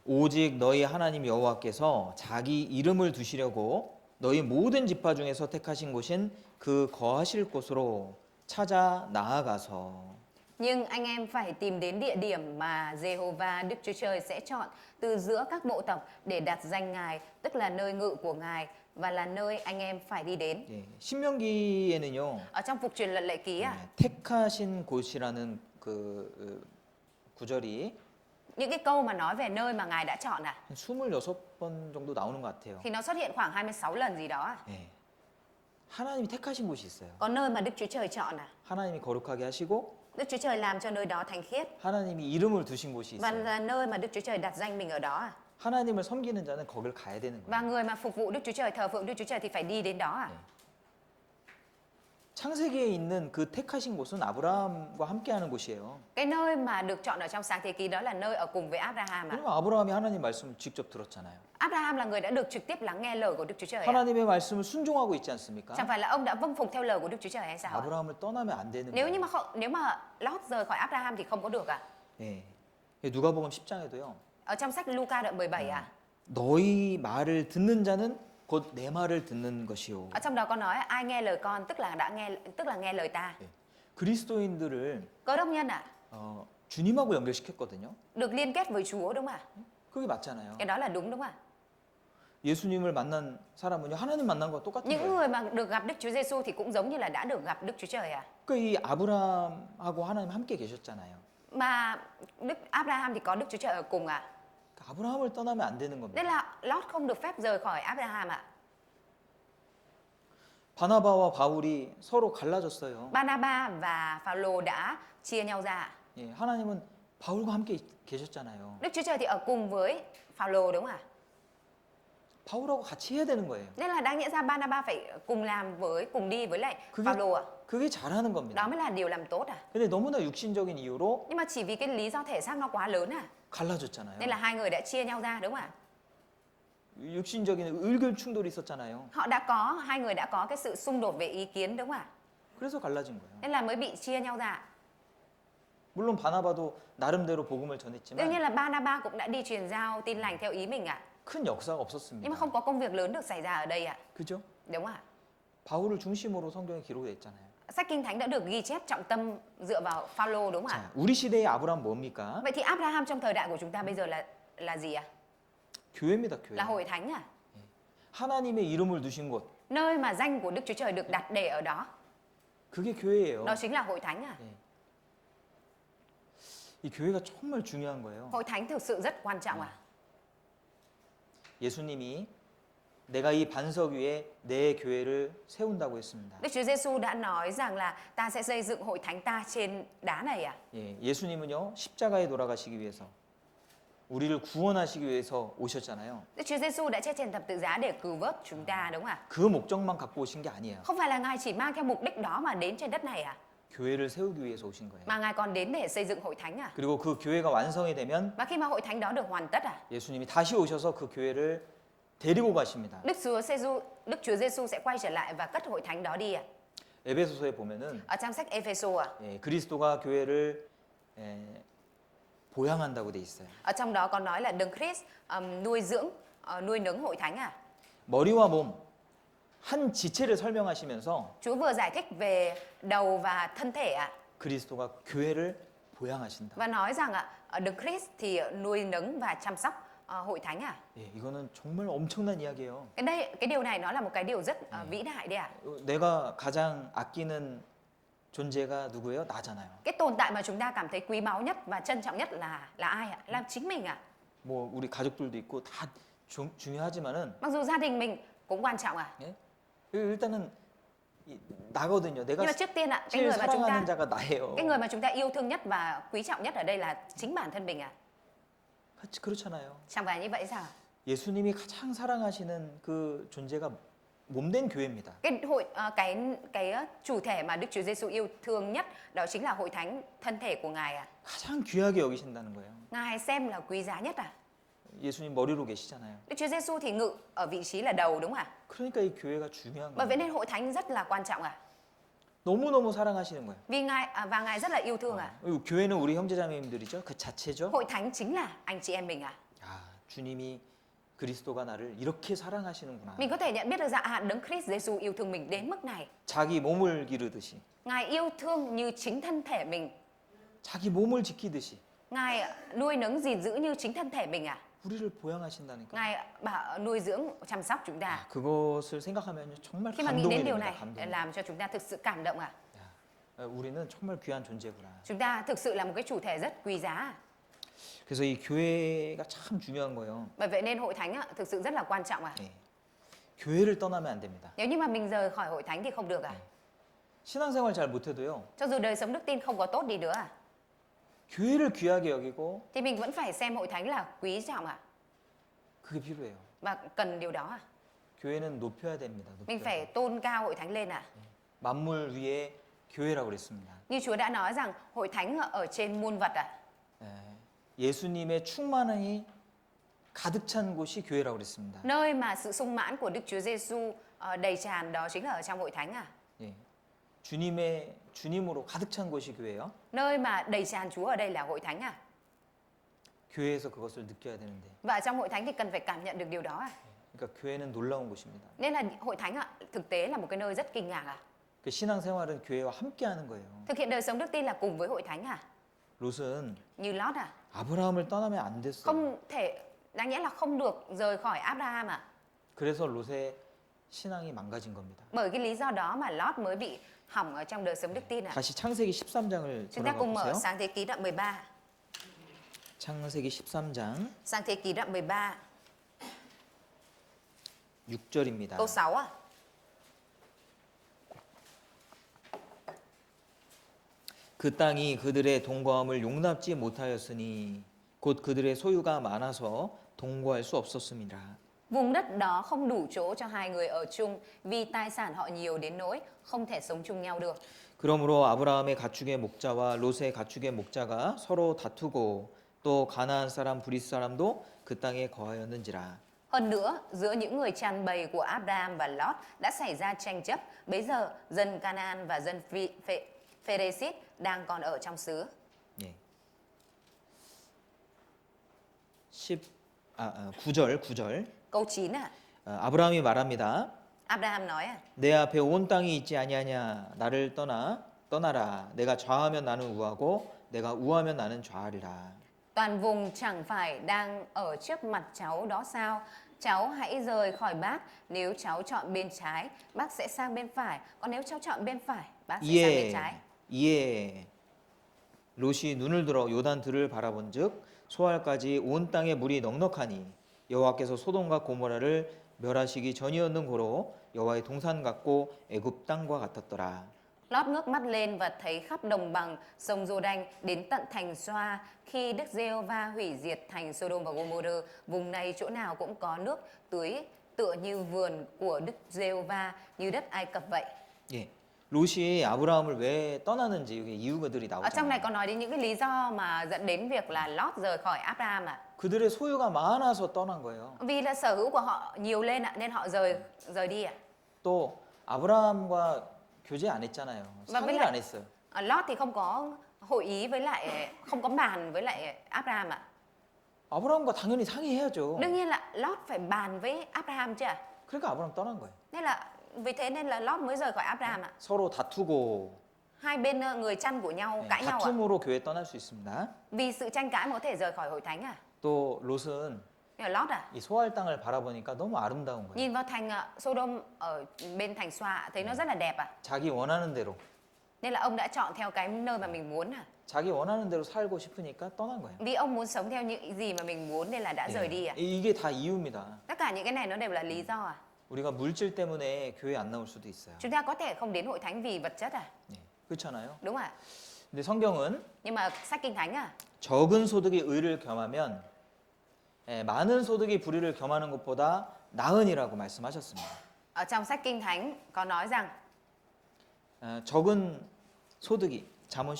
오직 너희 하나님 여호와께서 자기 이름을 두시려고 너희 모든 지파 중에서 택하신 곳인 그 거하실 곳으로 찾아 나아가서 Nhưng anh em phải tìm đến địa điểm mà Jehovah Đức Chúa Trời sẽ chọn từ giữa các bộ tộc để đặt danh Ngài, tức là nơi ngự của Ngài và là nơi anh em phải đi đến. 예, 신명기에는요 Ở trong Phục truyền luật lệ ký ạ, 택하신 곳이라는 그 구절이 những cái câu mà nói về nơi mà Ngài đã chọn à, 한 26번 정도 나오는 것 같아요. thì nó xuất hiện khoảng 26 lần gì đó à. 예. 하나님이 택하신 곳이 있어요. Có nơi mà Đức Chúa Trời chọn à. 하나님이 거룩하게 하시고 Đức Chúa Trời làm cho nơi đó thánh khiết 하나님이 이름을 두신 곳이 và 있어요. là nơi mà Đức Chúa Trời đặt danh mình ở đó à. 하나님을 섬기는 자는 거길 가야 되는 Và 거예요. người mà phục vụ Đức Chúa Trời, thờ phượng Đức Chúa Trời thì phải đi đến đó à. 창세기에 있는 그 택하신 곳은 아브라함과 함께하는 곳이에요. Cái nơi mà được chọn ở trong sáng thế ký đó là nơi ở cùng với Abraham à. 왜냐면 아브라함이 하나님 말씀을 직접 들었잖아요. Abraham là người đã được trực tiếp lắng nghe lời của Đức Chúa Trời à. 하나님의 말씀을 순종하고 있지 않습니까? Chẳng phải là ông đã vâng phục theo lời của Đức Chúa Trời hay sao à? 아브라함을 떠나면 안 되는 Nếu như 거예요. mà nếu mà Lót rời khỏi Abraham thì không có được à. 예. 누가복음 10장에도요. Ở trong sách Luca đoạn 17 à. 너희 말을 듣는 자는 곧 내 말을 듣는 것이요. Ở trong đó có nói ai nghe lời con tức là nghe lời ta. 예. 그리스도인들을 Cơ đốc nhân à, 주님하고 연결시켰거든요. được liên kết với Chúa đúng không ạ? 그게 맞잖아요. Cái đó là đúng đúng không ạ? 예수님을 만난 사람은요 하나님 만난 거와 똑같은 Những 거예요. người mà được gặp Đức Chúa Giêsu thì cũng giống như là đã được gặp Đức Chúa Trời à. 그러니까 이 아브라함하고 하나님 함께 계셨잖아요. Mà Đức Abraham thì có Đức Chúa Trời ở cùng à. 그러니까 아브라함을 떠나면 안 되는 겁니다. Nên là Lót không được phép rời khỏi Abraham ạ. 바나바와 바울이 서로 갈라졌어요. Barnabas và Phaolô đã chia nhau ra. 예, 하나님은 바울과 함께 계셨잖아요. Đức Chúa Trời thì ở cùng với Phaolô đúng không ạ? 바울하고 같이 해야 되는 거예요. Nên là đáng nghĩa ra Barnabas phải cùng đi với lại Phaolô ạ. 그게 잘하는 Đó 겁니다. mới là điều làm tốt à. 근데 너무나 육신적인 이유로 Nhưng mà chỉ vì cái lý do thể xác nó quá lớn à. 갈라졌잖아요. Nên là hai người đã chia nhau ra đúng không ạ? 육신적인 의견 충돌이 있었잖아요. Hai người đã có cái sự xung đột về ý kiến đúng không ạ? 그래서 갈라진 거예요. Nên là mới bị chia nhau ra. 물론 바나바도 나름대로 복음을 Đương 전했지만 nhiên là Barnabas cũng đã đi truyền giao tin lành theo ý mình ạ. 큰 역사가 Nhưng mà 없었습니다. không có công việc lớn được xảy ra ở đây ạ. 그죠? Đúng không ạ? 바울을 중심으로 성경에 기록되어 있잖아요. Sách Kinh Thánh đã được ghi chép trọng tâm dựa vào Phaolô đúng không ạ? 자, 우리 시대의 아브라함 뭡니까? Vậy thì Abraham trong thời đại của chúng ta bây giờ là gì ạ? 교회입니다, 교회. Là hội thánh à? 하나님의 이름을 두신 곳. Nơi mà danh của Đức Chúa Trời được đặt để ở đó. 그게 교회예요. Đó chính là hội thánh à? 이 교회가 정말 중요한 거예요. Hội thánh thực sự rất quan trọng à? 예수님이 내가 이 반석 위에 내 교회를 세운다고 했습니다. Đức Chúa Giêsu đã nói rằng là ta sẽ xây dựng hội thánh ta trên đá này à? 예, 예수님은요 십자가에 돌아가시기 위해서 우리를 구원하시기 위해서 오셨잖아요. Đức Chúa Giêsu đã chết trên thập tự giá để cứu vớt chúng ta đúng không ạ? 그 목적만 갖고 오신 게 아니에요. Không phải là Ngài chỉ mang theo mục đích đó mà đến trên đất này à? 교회를 세우기 위해서 오신 거예요. Mà Ngài còn đến để xây dựng hội thánh à? 그리고 그 교회가 완성이 되면 Và khi mà hội thánh đó được hoàn tất à? 예수님이 다시 오셔서 그 교회를 데리고 가십니다. Đức Chúa Giêsu sẽ quay trở lại và cất hội thánh đó đi à? 에베소서에 보면은 Ở trong sách Ephesos 예, 그리스도가 교회를 보양한다고 돼 있어요. ở trong đó có nói là Đấng Christ nuôi dưỡng, nuôi nấng hội thánh 머리와 몸 한 지체를 설명하시면서 Chúa vừa giải thích về đầu và thân thể 그리스도가 교회를 보양하신다. và nói rằng Đấng Christ thì nuôi nấng và chăm sóc hội thánh 예, 이거는 정말 엄청난 이야기예요. cái điều này nó là một cái điều rất vĩ đại đấy 내가 가장 아끼는 존재가 누구예요? 나잖아요. Cái tồn tại mà chúng ta cảm thấy quý báu nhất và trân trọng nhất là ai Là chính mình 뭐 우리 가족들도 있고 다 중요하지만은 Mặc dù gia đình mình cũng quan trọng 예? 일단은 나거든요. 내가 Nhưng mà trước tiên cái 제일 người mà chúng 사랑하는 ta 자가 나예요. cái người mà chúng ta yêu thương nhất và quý trọng nhất ở đây là chính bản thân mình 그렇잖아요. Chẳng phải như vậy sao? 예수님이 가장 사랑하시는 그 존재가 몸된 교회입니다. Cái chủ thể mà Đức Chúa Giêsu yêu thương nhất đó chính là hội thánh thân thể của Ngài 가장 귀하게 여기신다는 거예요. Ngài xem là quý giá nhất 예수님 머리로 계시잖아요. Đức Chúa Giêsu thì ngự ở vị trí là đầu đúng không 그러니까 이 교회가 중요한 Bởi vậy 거예요. nên hội thánh rất là quan trọng 너무너무 사랑하시는 거예요. Vì Ngài rất là yêu thương 그리고 교회는 우리 형제자매님들이죠. 그 자체죠. Hội thánh chính là anh chị em mình 주님이 그리스도가 나를 이렇게 사랑하시는구나. Mình có thể nhận biết được rằng Đấng Christ Giêsu yêu thương mình đến mức này. 자기 몸을 기르듯이, Ngài yêu thương như chính thân thể mình. 자기 몸을 지키듯이 Ngài nuôi nấng gìn giữ như chính thân thể mình 우리를 보양하신다니까. Ngài nuôi dưỡng chăm sóc chúng ta. 그것을 생각하면 정말 Khi mà nghĩ 감동이 đến điều 됩니다. này 감동. làm cho chúng ta thực sự cảm động 우리는 정말 귀한 존재구나. Chúng ta thực sự là một cái chủ thể rất quý giá. 그래서 이 교회가 참 중요한 거예요. Bởi vậy nên hội thánh thực sự rất là quan trọng 예. 교회를 떠나면 안 됩니다. Nếu như mà mình rời khỏi hội thánh thì không được 신앙생활 잘 못해도요. Cho dù đời sống đức tin không có tốt đi nữa 교회를 귀하게 여기고 thì mình vẫn phải xem hội thánh là quý trọng 그게 필요해요. và cần điều đó 교회는 높여야 됩니다. Mình 높여야 phải 돼요. tôn cao hội thánh lên 만물 위에 교회라고 그랬습니다. Như Chúa đã nói rằng hội thánh ở trên muôn vật 예. 예수님의 충만함이 가득 찬 곳이 교회라고 그랬습니다. Nơi mà sự sung mãn của Đức Chúa Giêsu đầy tràn đó chính là ở trong hội thánh 예. 주님으로 가득 찬 곳이 교회예요. Nơi mà đầy tràn Chúa ở đây là hội thánh 교회에서 그것을 느껴야 되는데. Và ở trong hội thánh thì cần phải cảm nhận được điều đó 그러니까 교회는 놀라운 곳입니다. Nên là hội thánh thực tế là một cái nơi rất kinh ngạc 그 신앙생활은 교회와 함께하는 거예요. Thực hiện đời sống đức tin là cùng với hội thánh 롯은 Như Lót 아브라함을 떠나면 안 됐어요. Không thể, đáng nhẽ là không được rời khỏi Abraham 그래서 롯의 신앙이 망가진 겁니다. Bởi cái lý do đó mà Lót mới bị hỏng ở trong đời sống đức tin 다시 창세기 13장을 Chúng ta 돌아가 cùng mở 보세요. sang thế ký đoạn 13 창세기 13장 Sang thế ký đoạn 13 6절입니다. câu 6 그 땅이 그들의 동거함을 용납지 못하였으니 곧 그들의 소유가 많아서 동거할 수 없었습니다. Vùng đất đó không đủ chỗ cho hai người ở chung vì tài sản họ nhiều đến nỗi không thể sống chung nhau được. 그러므로 아브라함의 가축의 목자와 롯의 가축의 목자가 서로 다투고 또 가나안 사람 브리스 사람도 그 땅에 거하였는지라. Hơn nữa, giữa những người chăn bầy của Abraham và Lot đã xảy ra tranh chấp. Bấy giờ, dân Canaan và dân Pharesit đang còn ở trong xứ. 예. 9절. Câu 9 아브라함이 말합니다. Abraham nói 내 앞에 온 땅이 있지 아니하냐 나를 떠나라 내가 좌하면 나는 우하고 내가 우하면 나는 좌하리라. toàn vùng chẳng phải đang ở trước mặt cháu đó sao? Cháu hãy rời khỏi bác. Nếu cháu chọn bên trái, bác sẽ sang bên phải. Còn nếu cháu chọn bên phải, bác sẽ sang bên trái. 이에 롯이 눈을 들어 요단 들을 바라본즉 소알까지 온 땅에 물이 넉넉하니 여호와께서 소돔과 고모라를 멸하시기 전이었는 고로 여호와의 동산 같고 애굽 땅과 같았더라. Lót ngước mắt lên và thấy khắp đồng bằng sông Giô-đanh đến tận thành Xoa. Khi Đức Giê-hô-va hủy diệt thành Sodom và Gomorrah, vùng này chỗ nào cũng có nước tưới tựa như vườn của Đức Giê-hô-va, như đất Ai Cập vậy. 예. 롯이 아브라함을 왜 떠나는지 여기 이유들이 Ở trong này 나오잖아요. có nói đến những cái lý do mà dẫn đến việc là Lót rời khỏi Abraham 그들의 소유가 많아서 떠난 거예요. Vì là sở hữu của họ nhiều lên nên họ rời đi 또 아브라함과 교제 안 했잖아요. Và với 상의를 lại 안 했어요. Lót thì không có hội ý với lại không có bàn với lại Abraham ạ. 아브라함과 당연히 상의해야죠. Đương nhiên là Lót phải bàn với Abraham chứ ạ. 그러니까 아브라함 떠난 거예요. Nên là vì thế nên là Lót mới rời khỏi Abraham ạ. 서로 다투고 Hai bên người chăn của nhau 네, cãi nhau ạ. 다툼으로 교회 떠날 수 있습니다. Vì sự tranh cãi mà có thể rời khỏi hội thánh à? 또 롯은 Nhưng mà Lót à? 이 소알 땅을 바라보니까 너무 아름다운 거예요. Nhìn vào thành Sodom ở bên thành Xoa thấy nó rất là đẹp ạ. 자기 원하는 대로, Nên là ông đã chọn theo cái nơi mà mình muốn à? 자기 원하는 대로 살고 싶으니까 떠난 거예요. Vì ông muốn sống theo những gì mà mình muốn nên là đã rời đi 예, à? 이게 다 이유입니다. Tất cả những cái này nó đều là lý do à? 우리가 물질 때문에 교회 안 나올 수도 있어요. Chúng ta có thể không đến hội thánh vì vật chất à? 예, 그렇잖아요. Đúng à? 근데 성경은 Nhưng mà sách Kinh Thánh à? 적은 소득이 의를 겸하면 많은 소득이 불의를 겸하는 것보다 나으니라고 말씀하셨습니다. Ở trong sách Kinh Thánh có nói rằng 적은 소득이 잠언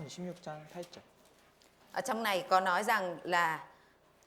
16장 8절. ở trong này có nói rằng là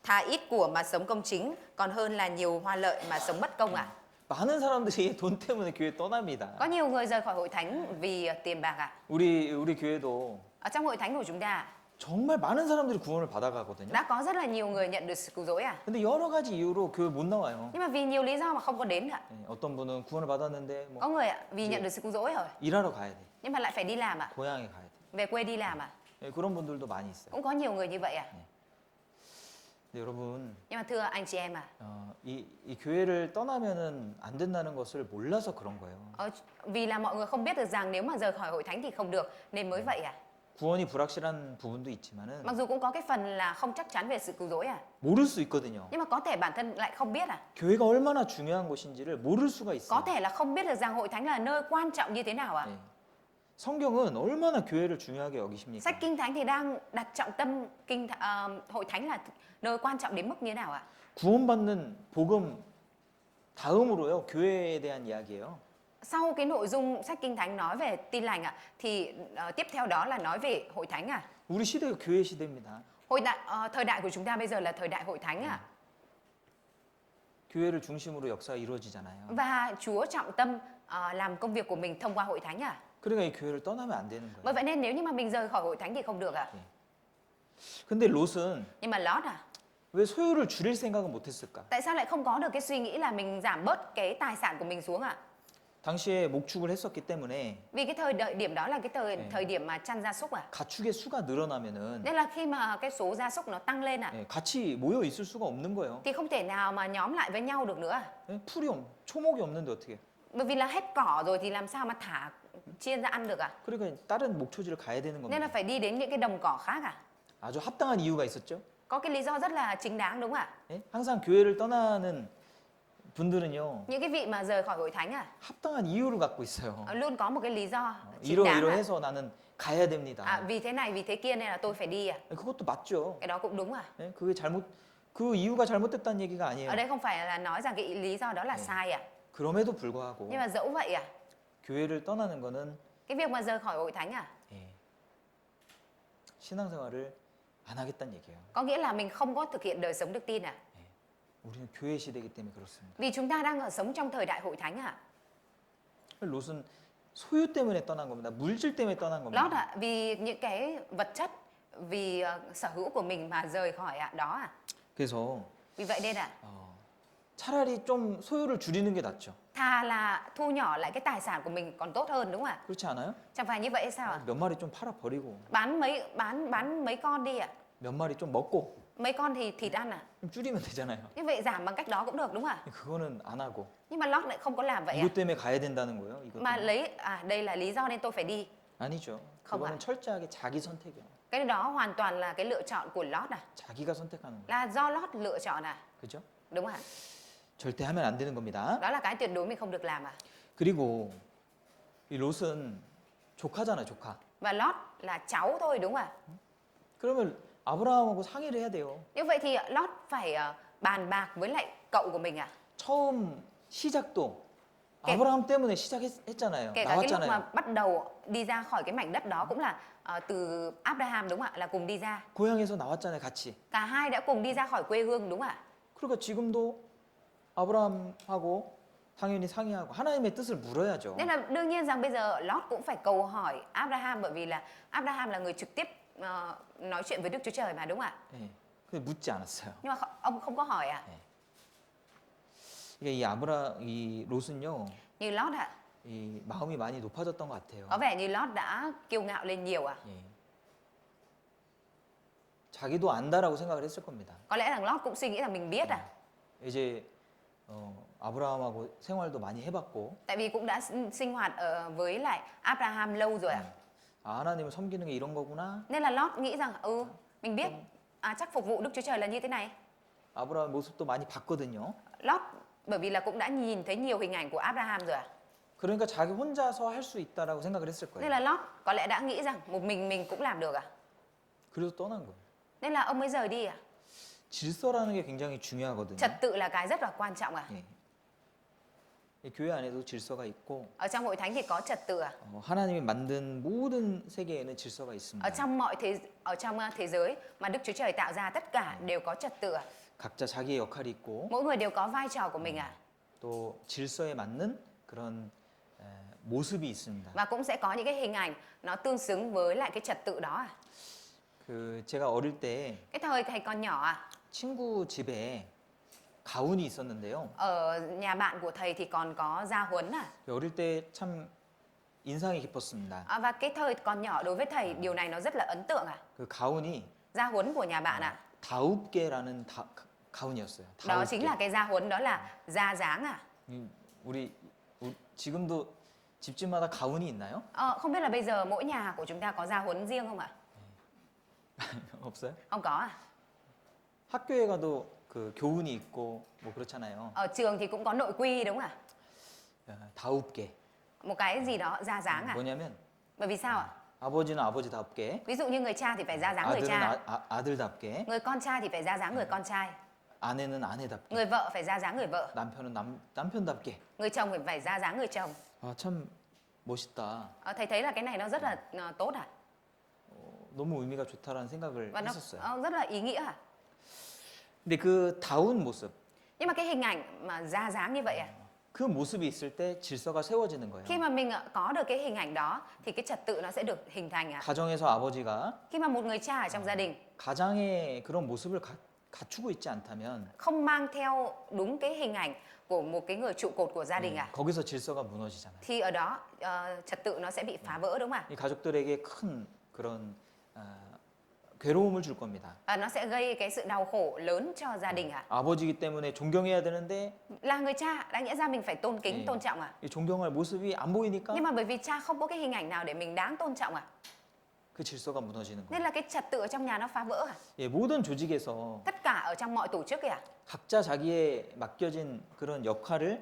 thà ít của mà sống công chính còn hơn là nhiều hoa lợi mà sống bất công à? 많은 사람들이 돈 때문에 교회 떠납니다. Có nhiều người rời khỏi hội thánh vì tiền bạc à? 우리 교회도 Ở trong hội thánh của chúng ta 정말 많은 사람들이 구원을 받아가거든요. đã có rất là nhiều người nhận được sự cứu rỗi à? 근데 여러 가지 이유로 교회 못 나와요. Nhưng mà vì nhiều lý do mà không có đến ạ. 어떤 분은 구원을 받았는데 뭐 Có người ạ, vì nhận được sự cứu rỗi rồi 일하러 가야 돼. nhưng mà lại phải đi làm ạ, 고향에 가야 돼. về quê đi làm ạ. 그런 분들도 많이 있어요. Cũng có nhiều người như vậy à? 근데 여러분, Nhưng mà thưa anh chị em à, 이 교회를 떠나면은 안 된다는 것을 몰라서 그런 거예요. vì là mọi người không biết được rằng nếu mà rời khỏi hội thánh thì không được nên mới vậy à? 구원이 불확실한 부분도 있지만은 Mặc dù cũng có cái phần là không chắc chắn về sự cứu rỗi à, 모를 수 있거든요. nhưng mà có thể bản thân lại không biết à? 교회가 얼마나 중요한 곳인지를 모를 수가 있어요. Có thể là không biết được rằng hội thánh là nơi quan trọng như thế nào à? 네. 성경은 얼마나 교회를 중요하게 여기십니까? Sách Kinh Thánh thì đang đặt trọng tâm hội thánh là nơi quan trọng đến mức như thế nào ạ? 구원받는 복음 다음으로요 교회에 대한 이야기예요. Sau cái nội dung sách Kinh Thánh nói về tin lành ạ, thì tiếp theo đó là nói về hội thánh à? 우리 시대가 교회 시대입니다. Thời đại của chúng ta bây giờ là thời đại hội thánh à? 교회를 중심으로 역사가 이루어지잖아요. Và Chúa trọng tâm làm công việc của mình thông qua hội thánh à? 그러니까 이 교회를 떠나면 안 되는 Bởi 거예요. vậy nên nếu như mà mình rời khỏi hội thánh thì không được ạ. 근데 롯은 Nhưng mà Lót à? 왜 소유를 줄일 생각은 못했을까? Tại sao lại không có được cái suy nghĩ là mình giảm bớt cái tài sản của mình xuống ạ? 당시에 목축을 했었기 때문에 Vì cái điểm đó là cái thời điểm mà chăn gia súc à? 가축의 수가 늘어나면은 Nên là khi mà cái số gia súc nó tăng lên ạ, 같이 모여 있을 수가 없는 거예요. thì không thể nào mà nhóm lại với nhau được nữa ạ. 초목이 없는데 어떻게? Bởi vì là hết cỏ rồi thì làm sao mà chia ra ăn được ạ? 그러니까 다른 목초지를 가야 되는 Nên là 겁니다. phải đi đến những cái đồng cỏ khác à? 아주 합당한 이유가 있었죠. Có cái lý do rất là chính đáng đúng không ạ? 예? 항상 교회를 떠나는 분들은요 Những cái vị mà rời khỏi hội thánh à, 합당한 이유를 갖고 있어요. luôn có một cái lý do chính đáng ạ. 이러해서 나는 가야 됩니다. Vì thế này vì thế kia nên là tôi phải đi à? 그것도 맞죠. Cái đó cũng đúng à? 예? 그 이유가 잘못됐다는 얘기가 아니에요. Ở đây không phải là nói rằng cái lý do đó là sai à? 그럼에도 불구하고 Nhưng mà dẫu vậy à, 교회를 떠나는 거는 cái việc mà rời khỏi hội thánh à, 신앙생활을 안 하겠다는 얘기예요. có nghĩa là mình không có thực hiện đời sống đức tin à? 우리는 교회 시대이기 때문에 그렇습니다. Vì chúng ta đang sống trong thời đại hội thánh à? 롯은 소유 때문에 떠난 겁니다. 물질 때문에 떠난 Lót 겁니다. ạ, vì những cái vật chất, vì sở hữu của mình mà rời khỏi đó à? 그래서 Vì vậy nên à, 차라리 좀 소유를 줄이는 게 낫죠. thà là thu nhỏ lại cái tài sản của mình còn tốt hơn đúng không ạ? 그렇지 않아요? Chẳng phải như vậy hay sao ạ? 몇 마리 좀 팔아 버리고 Bán mấy con đi ạ. 몇 마리 좀 먹고 Mấy con thì thịt ăn à? 좀 줄이면 되잖아요. Như vậy giảm bằng cách đó cũng được đúng không ạ? 그거는 안 하고 Nhưng mà Lót lại không có làm vậy ạ. 이것 때문에 가야 된다는 거예요. 이것 Mà 때문에. đây là lý do nên tôi phải đi. 아니죠. không 그거는 ạ. 철저하게 자기 선택이에요. Cái đó hoàn toàn là cái lựa chọn của Lót à? 자기가 선택하는 거예요. Là do Lót lựa chọn à? 그죠? Đúng không ạ? 절대 하면 안 되는 겁니다. Đó là cái tuyệt đối mình không được làm à? 그리고 이 롯은 조카잖아요, 조카. Và Lót là cháu thôi đúng không ạ? 그러면 아브라함하고 상의를 해야 돼요. Như vậy thì Lót phải bàn bạc với lại cậu của mình à? 처음 시작도 kể- 아브라함 때문에 시작했잖아요. Kể cả cái lúc 나왔잖아요. mà bắt đầu đi ra khỏi cái mảnh đất đó cũng là từ Abraham đúng không ạ? Là cùng đi ra. 고향에서 나왔잖아요, 같이. Cả hai đã cùng đi ra khỏi quê hương đúng không ạ? 그러니까 지금도 아브라함하고 당연히 상의하고 하나님의 뜻을 물어야죠. Nên là đương nhiên rằng bây giờ Lót cũng phải cầu hỏi Abraham, bởi vì là Abraham là người trực tiếp nói chuyện với Đức Chúa Trời mà, đúng không ạ? 예. 근데 묻지 않았어요. Nhưng mà ông không có hỏi à? 이게 이 롯은요, Như Lót ạ, 이 마음이 많이 높아졌던 것 같아요. có vẻ như Lót đã kiêu ngạo lên nhiều à? 예. 자기도 안다라고 생각을 했을 겁니다. Có lẽ rằng Lót cũng suy nghĩ rằng mình biết à? 이제 아브라함하고 생활도 많이 해봤고, Tại vì cũng đã sinh hoạt với lại Abraham lâu rồi ạ. 아, 하나님을 섬기는 게 이런 거구나. Nên là Lót nghĩ rằng mình biết chắc phục vụ Đức Chúa Trời là như thế này. 아브라함 모습도 많이 봤거든요. Lót bởi vì là cũng đã nhìn thấy nhiều hình ảnh của Abraham rồi ạ. 그러니까 자기 혼자서 할 수 있다라고 생각을 했을 Nên 거예요. là Lót có lẽ đã nghĩ rằng một mình cũng làm được à. 그래서 떠난 거예요. Nên là ông mới rời đi à. 질서라는 게 굉장히 중요하거든요. Trật tự là cái rất là quan trọng à. 예. 이 교회 안에도 질서가 있고, Ở trong hội thánh thì có trật tự à. 하나님이 만든 모든 세계에는 질서가 있습니다. Ở trong thế giới mà Đức Chúa Trời tạo ra tất cả đều có trật tự à. 각자 자기의 역할이 있고, Mỗi người đều có vai trò của mình à. 또 질서에 맞는 그런 모습이 있습니다. Và cũng sẽ có những cái hình ảnh nó tương xứng với lại cái trật tự đó à. 그 제가 어릴 때 Cái thời thầy còn nhỏ à, 친구 집에 가훈이 있었는데요. ở nhà bạn của thầy thì còn có gia huấn à. 어릴 때 참 인상이 깊었습니다. Và cái thời còn nhỏ đối với thầy điều này nó rất là ấn tượng à. 그 가훈이 Gia huấn của nhà bạn à. 다웁게라는 가훈이었어요. Đó chính là cái gia huấn, đó là gia dáng à. 우리 지금도 집집마다 가훈이 있나요? Không biết là bây giờ mỗi nhà của chúng ta có gia huấn riêng không ạ? 없어요? Không có à? 학교에 가도 그 교훈이 있고 뭐 그렇잖아요. Ở trường thì cũng có nội quy đúng không ạ? 다웁게. Một cái gì đó gia dáng à? 뭐냐면 Bởi vì sao ạ? 아버지는 아버지답게, Ví dụ như người cha thì phải gia dáng người 아들은 cha, 아들답게, người con trai thì phải gia dáng người con trai, 아내는 아내답게, người vợ phải gia dáng người vợ, 남편은 남편답게. người chồng thì phải gia dáng người chồng. 참 멋있다. Thầy thấy là cái này nó rất là tốt à? 너무 의미가 좋다라는 생각을 Và nó 했었어요. rất là ý nghĩa à? 근데 그 다운 모습, Nhưng mà cái hình ảnh mà gia dáng như vậy à? 그 모습이 있을 때 질서가 세워지는 거예요. Khi mà mình có được cái hình ảnh đó thì cái trật tự nó sẽ được hình thành à? 가정에서 아버지가 Khi mà một người cha ở trong gia đình 가장의 그런 모습을 갖추고 있지 않다면 không mang theo đúng cái hình ảnh của một cái người trụ cột của gia đình à, 거기서 질서가 무너지잖아요. thì ở đó trật tự nó sẽ bị phá vỡ đúng không 이 가족들에게 큰 그런 괴로움을 줄 겁니다. ạ? Nó sẽ gây cái sự đau khổ lớn cho gia đình à? 아버지이기 때문에 존경해야 되는데 Là người cha đáng nhẽ ra mình phải tôn kính, 예. tôn trọng à? 이 존경할 모습이 안 보이니까 Nhưng mà bởi vì cha không có cái hình ảnh nào để mình đáng tôn trọng à? 그 질서가 무너지는 Nên 거예요. là cái trật tự ở trong nhà nó phá vỡ à? 예, 모든 조직에서 Tất cả ở trong mọi tổ chức ấy à? 각자 자기의 맡겨진 그런 역할을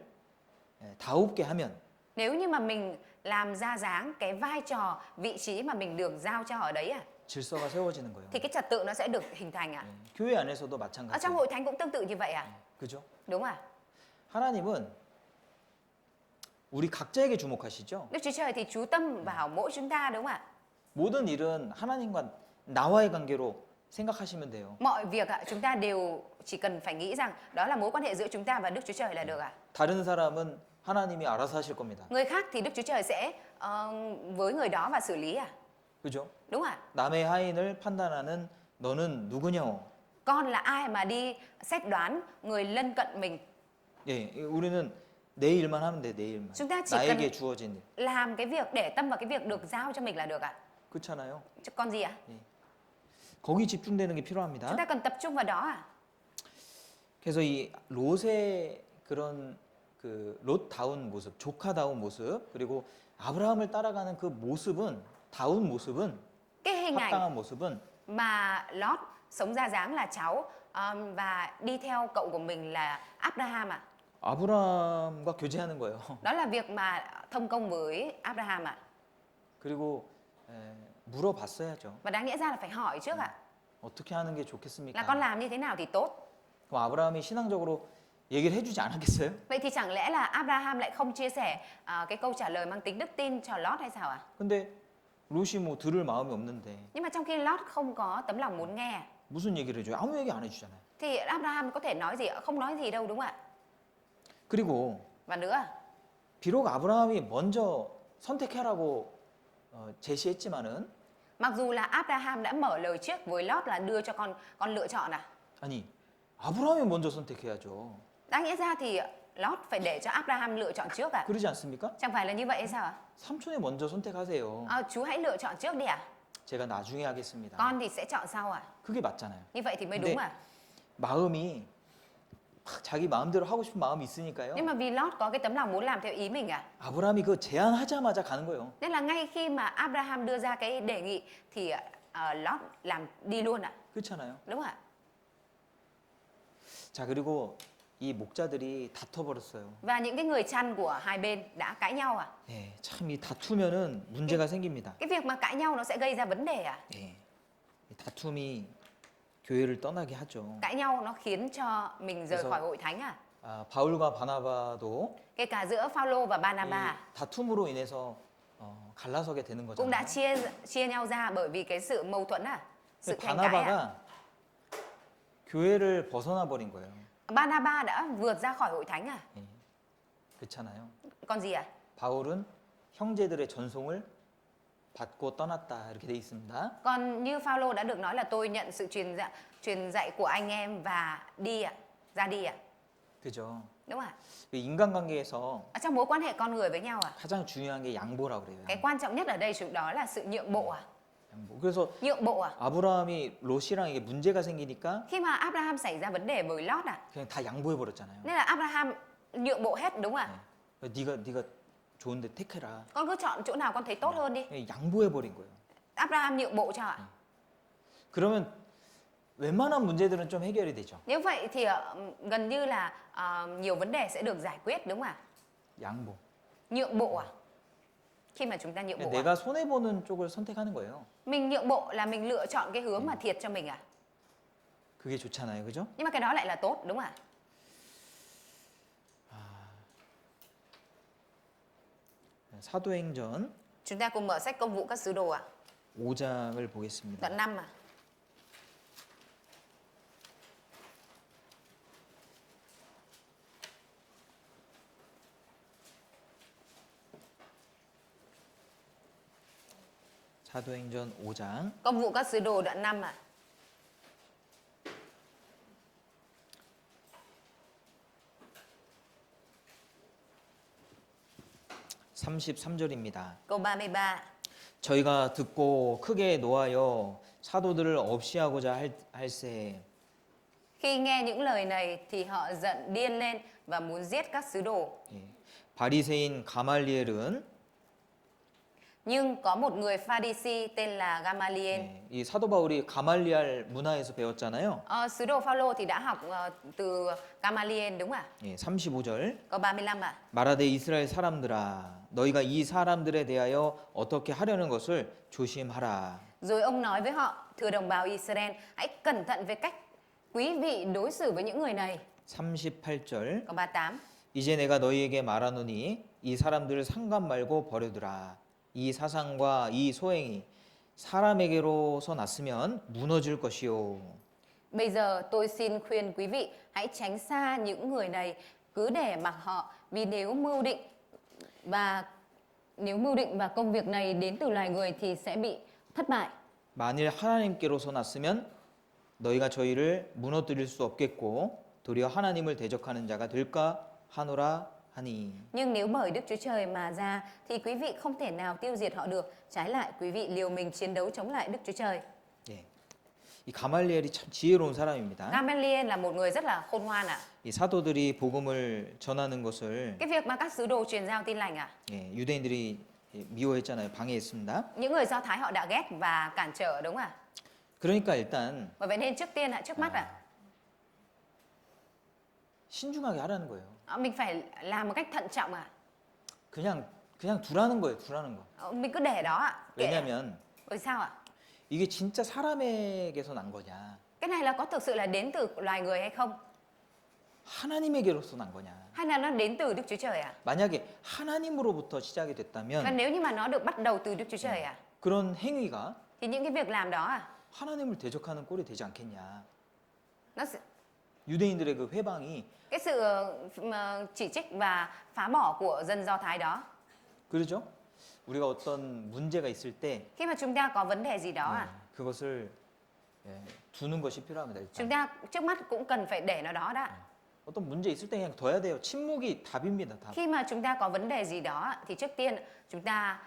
다웁게 하면 Nếu như mà mình làm ra dáng cái vai trò, vị trí mà mình được giao cho ở đấy à, 질서가 세워지는 거예요. thì cái trật tự nó sẽ được hình thành à? 교회 안에서도 Ở 마찬가지예요. trong hội thánh cũng tương tự như vậy à? 그죠? Đúng à? 하나님은 우리 각자에게 주목하시죠. Đức Chúa Trời thì chú tâm vào mỗi chúng ta đúng không ạ? 모든 일은 하나님과 나와의 관계로 생각하시면 돼요. Mọi việc ạ, chúng ta đều chỉ cần phải nghĩ rằng đó là mối quan hệ giữa chúng ta và Đức Chúa Trời là được ạ. 다른 사람은 하나님이 알아서 하실 겁니다. Người khác thì Đức Chúa Trời sẽ với người đó và xử lý à? 그죠? Đúng ạ? 남의 하인을 판단하는 너는 누구냐? Con là ai mà đi xét đoán người lân cận mình? 예, 우리는 내 일만 하면 돼, 내 일만. Chúng ta chỉ 나에게 cần 주어진 일. làm cái việc, để tâm vào cái việc được giao cho mình là được ạ. 그렇잖아요. Chứ con gì ạ? 거기 집중되는 게 Chúng 필요합니다. ta cần tập trung vào đó à? 그래서 이 롯의 그런 그 롯다운 모습, 조카다운 모습, 그리고 아브라함을 따라가는 그 모습은 다운 모습은 Cái hình ảnh 합당한 모습은 mà Lót sống ra dáng là cháu và đi theo cậu của mình là Abraham ạ. 아브라함과 교제하는 거예요. Đó là việc mà thông công với Abraham ạ. 그리고 물어봤어야죠. Và đáng nghĩa ra là phải hỏi trước ạ. 어떻게 하는 게 Là 좋겠습니까? con làm như thế nào thì tốt. 그럼 아브라함이 신앙적으로 얘기를 해주지 않았겠어요? Vậy thì chẳng lẽ là Abraham lại không chia sẻ cái câu trả lời mang tính đức tin cho Lót hay sao ạ? 근데 롯이 뭐 들을 마음이 없는데 Nhưng mà trong khi Lót không có tấm lòng muốn nghe 무슨 얘기를 해줘요? 아무 얘기 안 해주잖아요. thì Abraham có thể nói gì ạ? Không nói gì đâu đúng không ạ? 그리고 Và nữa, 비록 아브라함이 먼저 선택하라고 제시했지만은 mặc dù là Abraham đã mở lời trước với Lót là đưa cho con lựa chọn à. 아니 아브라함이 먼저 선택해야죠. Đáng nghĩa ra thì Lót phải để cho Abraham lựa chọn trước à? 그러지 않습니까? Chẳng phải là như vậy hay sao ạ? 삼촌이 먼저 선택하세요. Chú hãy lựa chọn trước đi ạ. 제가 나중에 하겠습니다. Con thì sẽ chọn sau à? 그게 맞잖아요. Như vậy thì mới 근데 đúng à? 마음이 막 자기 마음대로 하고 싶은 마음이 있으니까요. Nhưng mà vì Lót có cái tấm lòng muốn làm theo ý mình à? 아브라함이 그 제안하자마자 가는 거예요. Nên là ngay khi mà Abraham đưa ra cái đề nghị thì Lót làm đi luôn ạ. 그렇잖아요. Đúng không ạ? 자 그리고 이 목자들이 다퉈버렸어요. Và những cái người chăn của hai bên đã cãi nhau à? 네, 참 이 다투면은 문제가 생깁니다. Cái việc mà cãi nhau nó sẽ gây ra vấn đề à? 네, 이 다툼이 교회를 떠나게 하죠. Cãi nhau nó khiến cho mình rời 그래서- khỏi hội thánh à? 바울과 바나바도 Kể cả giữa Phaolô và 이 Barnabas 다툼으로 인해서 갈라서게 되는 cũng đã 거잖아요. chia nhau ra bởi vì cái sự mâu thuẫn à? Sự tranh cãi à? 바나바가 교회를 벗어나 버린 거예요. Barnabas đã vượt ra khỏi hội thánh à? 예, 그렇잖아요. Còn gì à? 바울은 형제들의 전송을 받고 떠났다 이렇게 돼 있습니다. Còn như Phaolô đã được nói là tôi nhận sự truyền dạy của anh em và đi ạ, ra đi ạ. 그죠? Đúng không ạ? 그 인간관계에서 Ở trong mối quan hệ con người với nhau à? 가장 중요한 게 양보라고 그래요. Cái quan trọng nhất ở đây đó là sự nhượng bộ à? 양보. 그래서 Nhượng bộ à? 아브라함이 롯이랑 이게 문제가 생기니까 Khi mà Abraham xảy ra vấn đề với Lót à? 그냥 다 양보해 버렸잖아요. Nên là Abraham nhượng bộ hết đúng không ạ? 네가 좋은데 택해라. Con cứ chọn chỗ nào con thấy tốt hơn đi. 양보해 버린 거예요. Abraham nhượng bộ cho ạ. 그러면 웬만한 문제들은 좀 해결이 되죠. Như vậy thì gần như là nhiều vấn đề sẽ được giải quyết đúng không ạ? 양보. Nhượng bộ à? Khi mà chúng ta nhượng bộ à? 내가 손해 보는 쪽을 선택하는 거예요. Mình nhượng bộ là mình lựa chọn cái hướng mà thiệt cho mình à? 그게 좋잖아요. 그죠? Nhưng mà cái đó lại là tốt đúng không ạ? 사도행전 Chúng ta cùng mở sách Công vụ các sứ đồ ạ. 5장을 보겠습니다. Đoạn 5 à. 사도행전 5장 Công vụ các sứ đồ đoạn 5 à. 33절입니다. Câu 33. 저희가 듣고 크게 노하여 사도들을 없이 하고자 할세 Khi nghe những lời này thì họ giận điên lên và muốn giết các sứ đồ. 예. 바리새인 가말리엘은 Nhưng có một người Pha-ri-si tên là Gamaliel. 예, 이 사도 바울이 가말리알 문화에서 배웠잖아요. Sứ đồ Phaolô thì đã học từ Gamaliel đúng không ạ? 예, 35절 Câu 35 ạ. 말하되 이스라엘 사람들아 너희가 이 사람들에 대하여 어떻게 하려는 것을 조심하라. Rồi ông nói với họ, thưa đồng bào Israel, hãy cẩn thận về cách quý vị đối xử với những người này. 38절 Câu 38. 이제 내가 너희에게 말하노니 이 사람들을 상관 말고 버려두라. 이 사상과 이 소행이 사람에게로서 났으면 무너질 것이요. Bây giờ tôi xin khuyên quý vị hãy tránh xa những người này, cứ để mặc họ, vì nếu mưu định và công việc này đến từ loài người thì sẽ bị thất bại. 만일 하나님께로서 났으면 너희가 저희를 무너뜨릴 수 없겠고 도리어 하나님을 대적하는 자가 될까 하노라 하니. Nhưng nếu bởi Đức Chúa Trời mà ra thì quý vị không thể nào tiêu diệt họ được. Trái lại quý vị liều mình chiến đấu chống lại Đức Chúa Trời. 예. 이 가말리엘이 참 지혜로운 사람입니다. Gamaliel là một người rất là khôn ngoan ạ. 이 사도들이 복음을 전하는 것을 Cái việc mà các sứ đồ truyền giao tin lành ạ, 예, 유대인들이 미워했잖아요. 방해했습니다. những người Do Thái họ đã ghét và cản trở đúng không ạ? 그러니까 일단 Bởi vậy nên trước tiên ạ, trước mắt ạ, 신중하게 하라는 거예요. mình phải làm một cách thận trọng ạ. 그냥 두라는 거예요. 두라는 거. Mình cứ để đó ạ. Kệ. 왜냐면 Bởi sao ạ? 이게 진짜 사람에게서 난 거냐? Cái này là có thực sự là đến từ loài người hay không? 하나님에게로서 난 거냐? Hay là nó đến từ Đức Chúa Trời ạ? 만약에 하나님으로부터 시작이 Và 됐다면 nếu như mà nó được bắt đầu từ Đức Chúa Trời ạ, 그런 행위가 thì những cái việc làm đó ạ, 하나님을 대적하는 꼴이 되지 않겠냐? nó sẽ... 유대인들의 그 회방이 cái sự chỉ trích và phá bỏ của dân Do Thái đó. 그러죠? 우리가 어떤 문제가 있을 때 Khi mà chúng ta có vấn đề gì đó 그것을 두는 것이 필요합니다. chúng 일단. ta trước mắt cũng cần phải để nó đó đã. 어떤 문제 있을 때 그냥 둬야 돼요. 침묵이 답입니다. 답. Khi mà chúng ta có vấn đề gì đó thì trước tiên chúng ta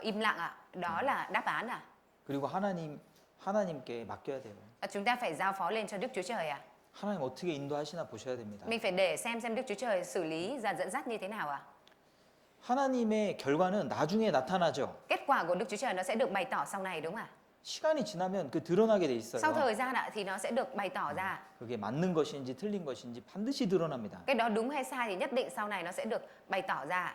im lặng ạ. Đó là đáp án ạ. 그리고 하나님께 맡겨야 돼요. Chúng ta phải giao phó lên cho Đức Chúa Trời ạ. 하나님 어떻게 인도하시나 보셔야 됩니다. Mình phải để xem Đức Chúa Trời xử lý và dẫn dắt như thế nào ạ. 하나님의 결과는 나중에 나타나죠. Kết quả của Đức Chúa Trời nó sẽ được bày tỏ sau này đúng không ạ? 시간이 지나면 그 드러나게 돼 있어요. Sau thời gian ạ thì nó sẽ được bày tỏ ra. 그게 맞는 것인지 틀린 것인지 반드시 드러납니다. Cái đó đúng hay sai thì nhất định sau này nó sẽ được bày tỏ ra.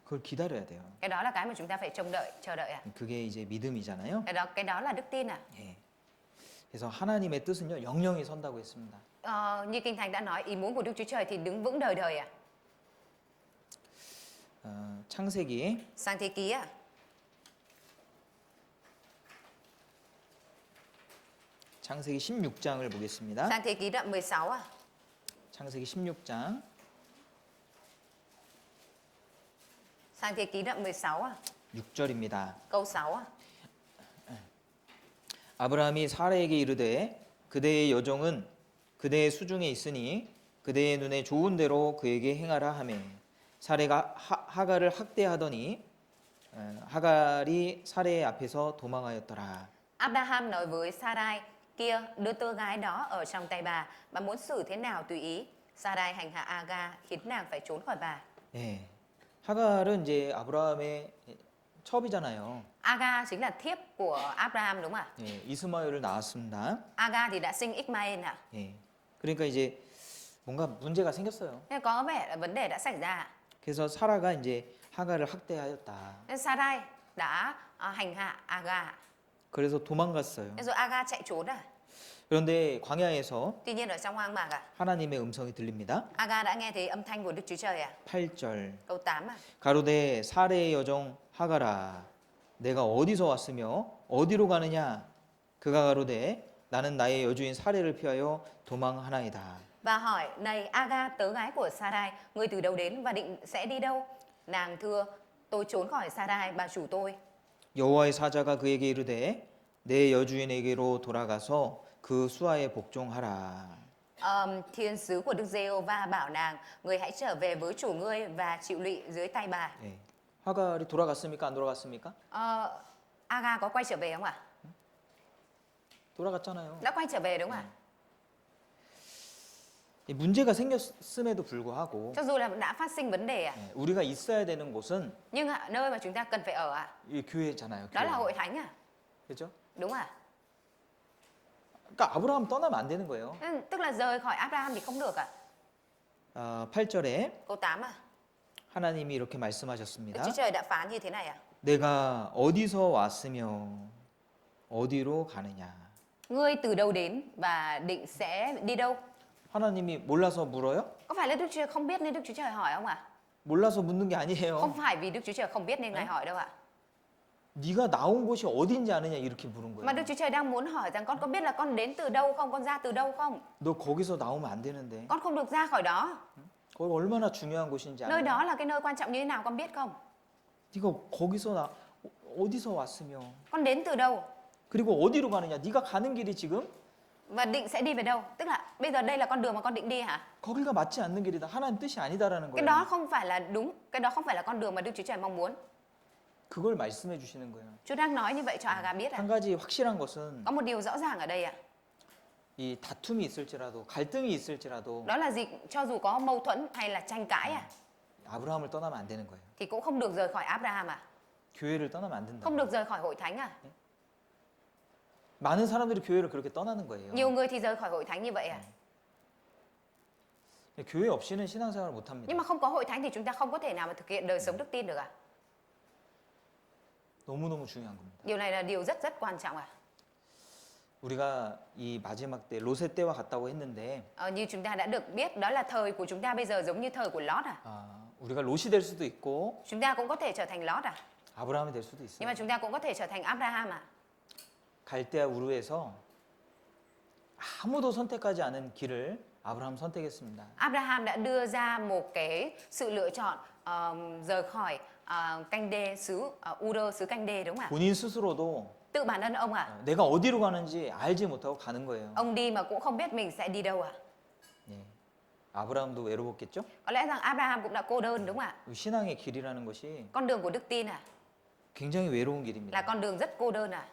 그걸 기다려야 돼요. Cái đó là cái mà chúng ta phải trông đợi, chờ đợi ạ. 그게 이제 믿음이잖아요. Cái đó là đức tin ạ. 예. 그래서 하나님의 뜻은요 영영이 선다고 했습니다. Như Kinh Thánh đã nói, ý muốn của Đức Chúa Trời thì đứng vững đời đời ạ. 창세기 Sang thế ký ạ. 창세기 16장을 보겠습니다. Sang thế ký đoạn 16 ạ. 창세기 16장 Sang thế ký đoạn 16 ạ. 6절입니다. Câu 6 ạ. 아브라함이 사라에게 이르되 그대의 여종은 그대의 수중에 있으니 그대의 눈에 좋은 대로 그에게 행하라 하매 사레가 하갈을 학대하더니 하갈이 사레의 앞에서 도망하였더라. Abraham nói với Sarai, kia đưa tơ gái đó ở trong tay bà muốn xử thế nào tùy ý. Sarai hành hạ Aga khiến nàng phải trốn khỏi bà. 예. 하갈은 이제 아브라함의 첩이잖아요. Aga chính là thiếp của Abraham đúng không ạ? 예, 이스마엘을 낳았습니다. Aga thì đã sinh Ismael ạ. 예. 그러니까 이제 뭔가 문제가 생겼어요. Nên có vẻ là vấn đề đã xảy ra. 그래서 사라가 이제 하갈을 학대하였다. Nên Sarai đã hành hạ Aga. 그래서 도망갔어요. Nên rồi Aga chạy trốn à. 그런데 광야에서 Tuy nhiên ở trong hoang mạc ạ, 하나님의 음성이 들립니다. Aga đã nghe thấy âm thanh của Đức Chúa Trời ạ. 8절 Câu 8 ạ. 가로되 사레의 여종 하갈아 내가 어디서 왔으며 어디로 가느냐 그가 가로되 나는 나의 여주인 사레를 피하여 도망하나이다. Và hỏi, này Aga tớ gái của Sarai, ngươi từ đâu đến và định sẽ đi đâu? Nàng thưa, tôi trốn khỏi Sarai bà chủ tôi. 여호와의 사자가 그에게 이르되 내 여주인에게로 돌아가서 그 수하에 복종하라. Thiên sứ của Đức Giê-hô-va bảo nàng, ngươi hãy trở về với chủ ngươi và chịu lụy dưới tay bà. 예. 하갈이 돌아갔습니까? 안 돌아갔습니까? Aga có quay trở về không ạ? 돌아갔잖아요. Đã quay trở về đúng không ạ? 이 문제가 생겼음에도 불구하고 Cho dù là đã phát sinh vấn đề ạ, 예, 우리가 있어야 되는 곳은 nhưng nơi mà chúng ta cần phải ở ạ, 이 교회잖아요. đó là 교회. hội thánh ạ, 그렇죠? đúng ạ? 그러니까 아브라함 떠나면 안 되는 거예요. Tức là rời khỏi Abraham thì không được ạ. 8절에 Câu 8 ạ. 하나님이 이렇게 Đức 말씀하셨습니다. Chúa Trời đã phán như thế này ạ. 내가 어디서 왔으며 어디로 가느냐. Ngươi từ đâu đến và định sẽ đi đâu? 하나님이 몰라서 물어요? Có phải là Đức Chúa Trời không biết nên Đức Chúa Trời hỏi không ạ? 몰라서 묻는 게 아니에요. Không phải vì Đức Chúa Trời không biết nên Ngài hỏi đâu ạ. 네가 나온 곳이 어딘지 아느냐 이렇게 물은 Mà 거예요. Đức Chúa Trời đang muốn hỏi rằng con có biết là con đến từ đâu không? Con ra từ đâu không? 너 거기서 나오면 안 되는데. Con không được ra khỏi đó. 거기 얼마나 중요한 곳인지 Nơi 아냐? đó là cái nơi quan trọng như thế nào con biết không? 네가 거기서 어디서 왔으며 Con đến từ đâu? 그리고 어디로 가느냐? 네가 가는 길이 지금 Và định sẽ đi về đâu? Tức là bây giờ đây là con đường mà con định đi hả? 거기가 맞지 않는 길이다. 하나님 뜻이 아니다라는 Cái 거예요. đó không phải là đúng, cái đó không phải là con đường mà Đức Chúa Trời mong muốn. 그걸 말씀해 주시는 거예요. Chúa đang nói như vậy cho Aga biết à? 한 가지 확실한 것은 Có một điều rõ ràng ở đây ạ. 이 다툼이 있을지라도 갈등이 있을지라도 Đó là gì? Cho dù có mâu thuẫn hay là tranh cãi à, 아브라함을 떠나면 안 되는 거예요. thì cũng không được rời khỏi Abraham à? 교회를 떠나면 안 된다. Không được rời khỏi hội thánh à? 많은 사람들이 교회를 그렇게 떠나는 거예요. Nhiều người thì rời khỏi hội thánh như vậy à? 교회 없이는 신앙생활을 못 합니다. Nhưng mà không có hội thánh thì chúng ta không có thể nào mà thực hiện đời sống đức tin được à? 너무너무 중요한 겁니다. Điều này là điều rất rất quan trọng à? 우리가 이 마지막 때 로세 때와 같다고 했는데 Như chúng ta đã được biết, đó là thời của chúng ta bây giờ giống như thời của Lót à? 우리가 롯이 될 수도 있고 Chúng ta cũng có thể trở thành Lót à? 아브라함이 될 수도 Nhưng 있어요. mà chúng ta cũng có thể trở thành Abraham à? 갈대아 우르에서 아무도 선택하지 않은 길을 아브라함 선택했습니다. Abraham đã đưa ra một cái sự lựa chọn rời khỏi canh đê xứ Ur xứ canh đê đúng không ạ? 본인 스스로도 Tự bản thân ông ạ. 내가 어디로 가는지 알지 못하고 가는 거예요. Ông đi mà cũng không biết mình sẽ đi đâu ạ. 예. 아브라함도 외로웠겠죠? Có lẽ rằng Abraham cũng đã cô đơn đúng không ạ? 신앙의 길이라는 것이 Con đường của đức tin à? 굉장히 외로운 Là 길입니다. con đường rất cô đơn à?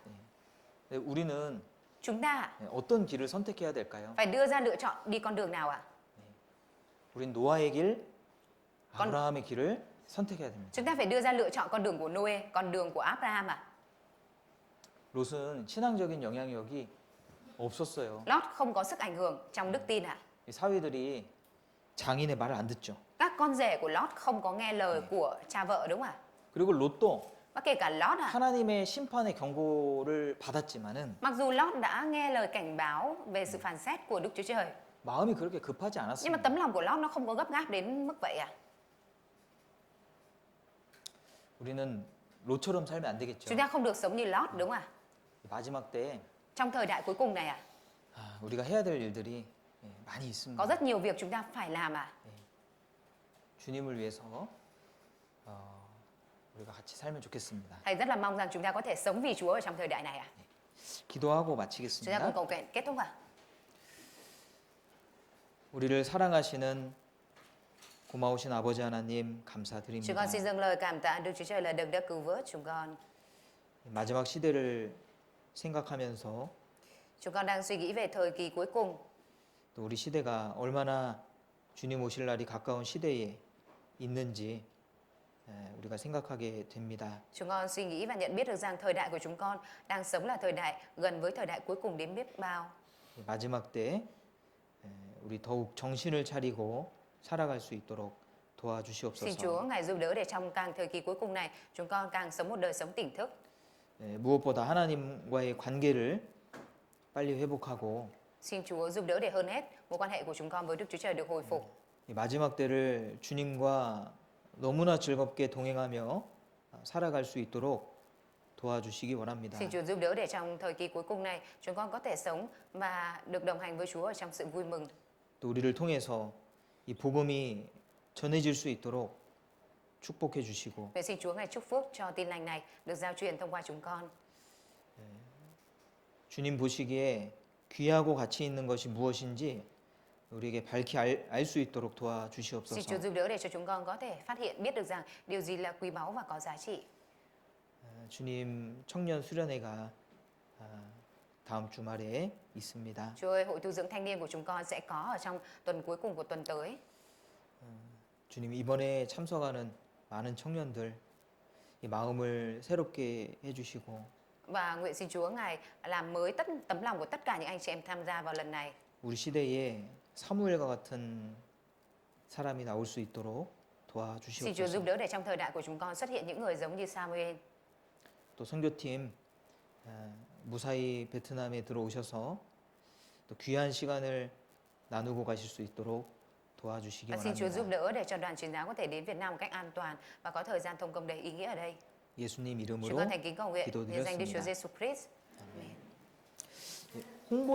근데 우리는 Chúng ta 어떤 길을 선택해야 될까요? phải đưa ra lựa chọn đi con đường nào ạ? 우린 노아의 길, 아브라함의 길을 선택해야 됩니다. Chúng ta phải đưa ra lựa chọn con đường của Noe, con đường của Abraham ạ. 롯은 신앙적인 영향력이 없었어요. Lót không có sức ảnh hưởng trong đức tin ạ. 이 사위들이 장인의 말을 안 듣죠. Các con rể của Lót không có nghe lời của cha vợ đúng không ạ? 그리고 롯도 Và kể cả Lót ạ. 하나님의 심판의 경고를 받았지만은 Mặc dù Lót đã nghe lời cảnh báo về sự phán xét của Đức Chúa Trời, 마음이 그렇게 급하지 nhưng mà 않았습니다. tấm lòng của Lót nó không có gấp gáp đến mức vậy ạ. 우리는 롯처럼 살면 안 되겠죠. Chúng ta không được sống như Lót đúng không ạ? 마지막 때에 Trong thời đại cuối cùng này ạ, 우리가 해야 될 일들이 많이 있습니다. có rất nhiều việc chúng ta phải làm ạ. 주님을 위해서 우리가 같이 살면 좋겠습니다. Thầy rất là mong rằng chúng ta có thể sống vì Chúa ở trong thời đại này ạ. 기도하고 Chúng ta 마치겠습니다. cùng cầu nguyện kết thúc ạ. 우리를 사랑하시는 고마우신 아버지 하나님 Chúng 감사드립니다. con xin dâng lời cảm tạ Đức Chúa Trời là đấng đã cứu vớt chúng con. 마지막 시대를 생각하면서 Chúng con đang suy nghĩ về thời kỳ cuối cùng. 또 우리 시대가 얼마나 주님 오실 날이 가까운 시대에 있는지 우리가 생각하게 됩니다. Chúng con suy nghĩ và nhận biết được rằng thời đại của chúng con đang sống là thời đại gần với thời đại cuối cùng đến biết bao. 마지막 때 우리 더욱 정신을 차리고 살아갈 수 있도록 Xin 도와주시옵소서. Chúa Ngài giúp đỡ để trong càng thời kỳ cuối cùng này chúng con càng sống một đời sống tỉnh thức. 무엇보다 하나님과의 관계를 빨리 회복하고 Xin Chúa giúp đỡ để hơn hết mối quan hệ của chúng con với Đức Chúa Trời được hồi phục. 이 마지막 때를 주님과 너무나 즐겁게 동행하며 살아갈 수 있도록 도와주시기 원합니다. Xin Chúa giúp đỡ để trong thời kỳ cuối cùng này chúng con có thể sống và được đồng hành với Chúa ở trong sự vui mừng. 또 우리를 통해서 이 복음이 전해질 수 있도록 축복해 주시고 Vậy xin Chúa Ngài chúc phước cho tin lành này được giao truyền thông qua chúng con. 주님 보시기에 귀하고 가치 있는 것이 무엇인지 우리에게 밝히 알 수 있도록 Xin Chúa 도와주시옵소서. giúp đỡ để cho chúng con có thể phát hiện biết được rằng điều gì là quý báu và có giá trị. 주님 청년 수련회가 다음 주말에 있습니다. Chúa ơi, hội tu dưỡng thanh niên của chúng con sẽ có ở trong tuần cuối cùng của tuần tới. 주님 이번에 참석하는 많은 청년들 이 마음을 새롭게 해주시고 Và nguyện xin Chúa Ngài làm mới tấm lòng của tất cả những anh chị em tham gia vào lần này. 우리 시대에 사무엘과 같은 사람이 나올 수 있도록 Xin Chúa giúp 도와주시옵소서. đỡ để trong thời đại của chúng con xuất hiện những người giống như Samuel. 또 선교팀 무사히 베트남에 들어오셔서 또 귀한 시간을 나누고 가실 수 있도록 도와주시기 Và xin Chúa giúp 원합니다. đỡ để cho đoàn truyền giáo có thể đến Việt Nam một cách an toàn và có thời gian thông công đầy ý nghĩa ở đây. 예수님 Chúng 이름으로 con thành kính cầu nguyện nhân danh Đức Chúa 기도드렸습니다. Giêsu Christ. Amen. 홍보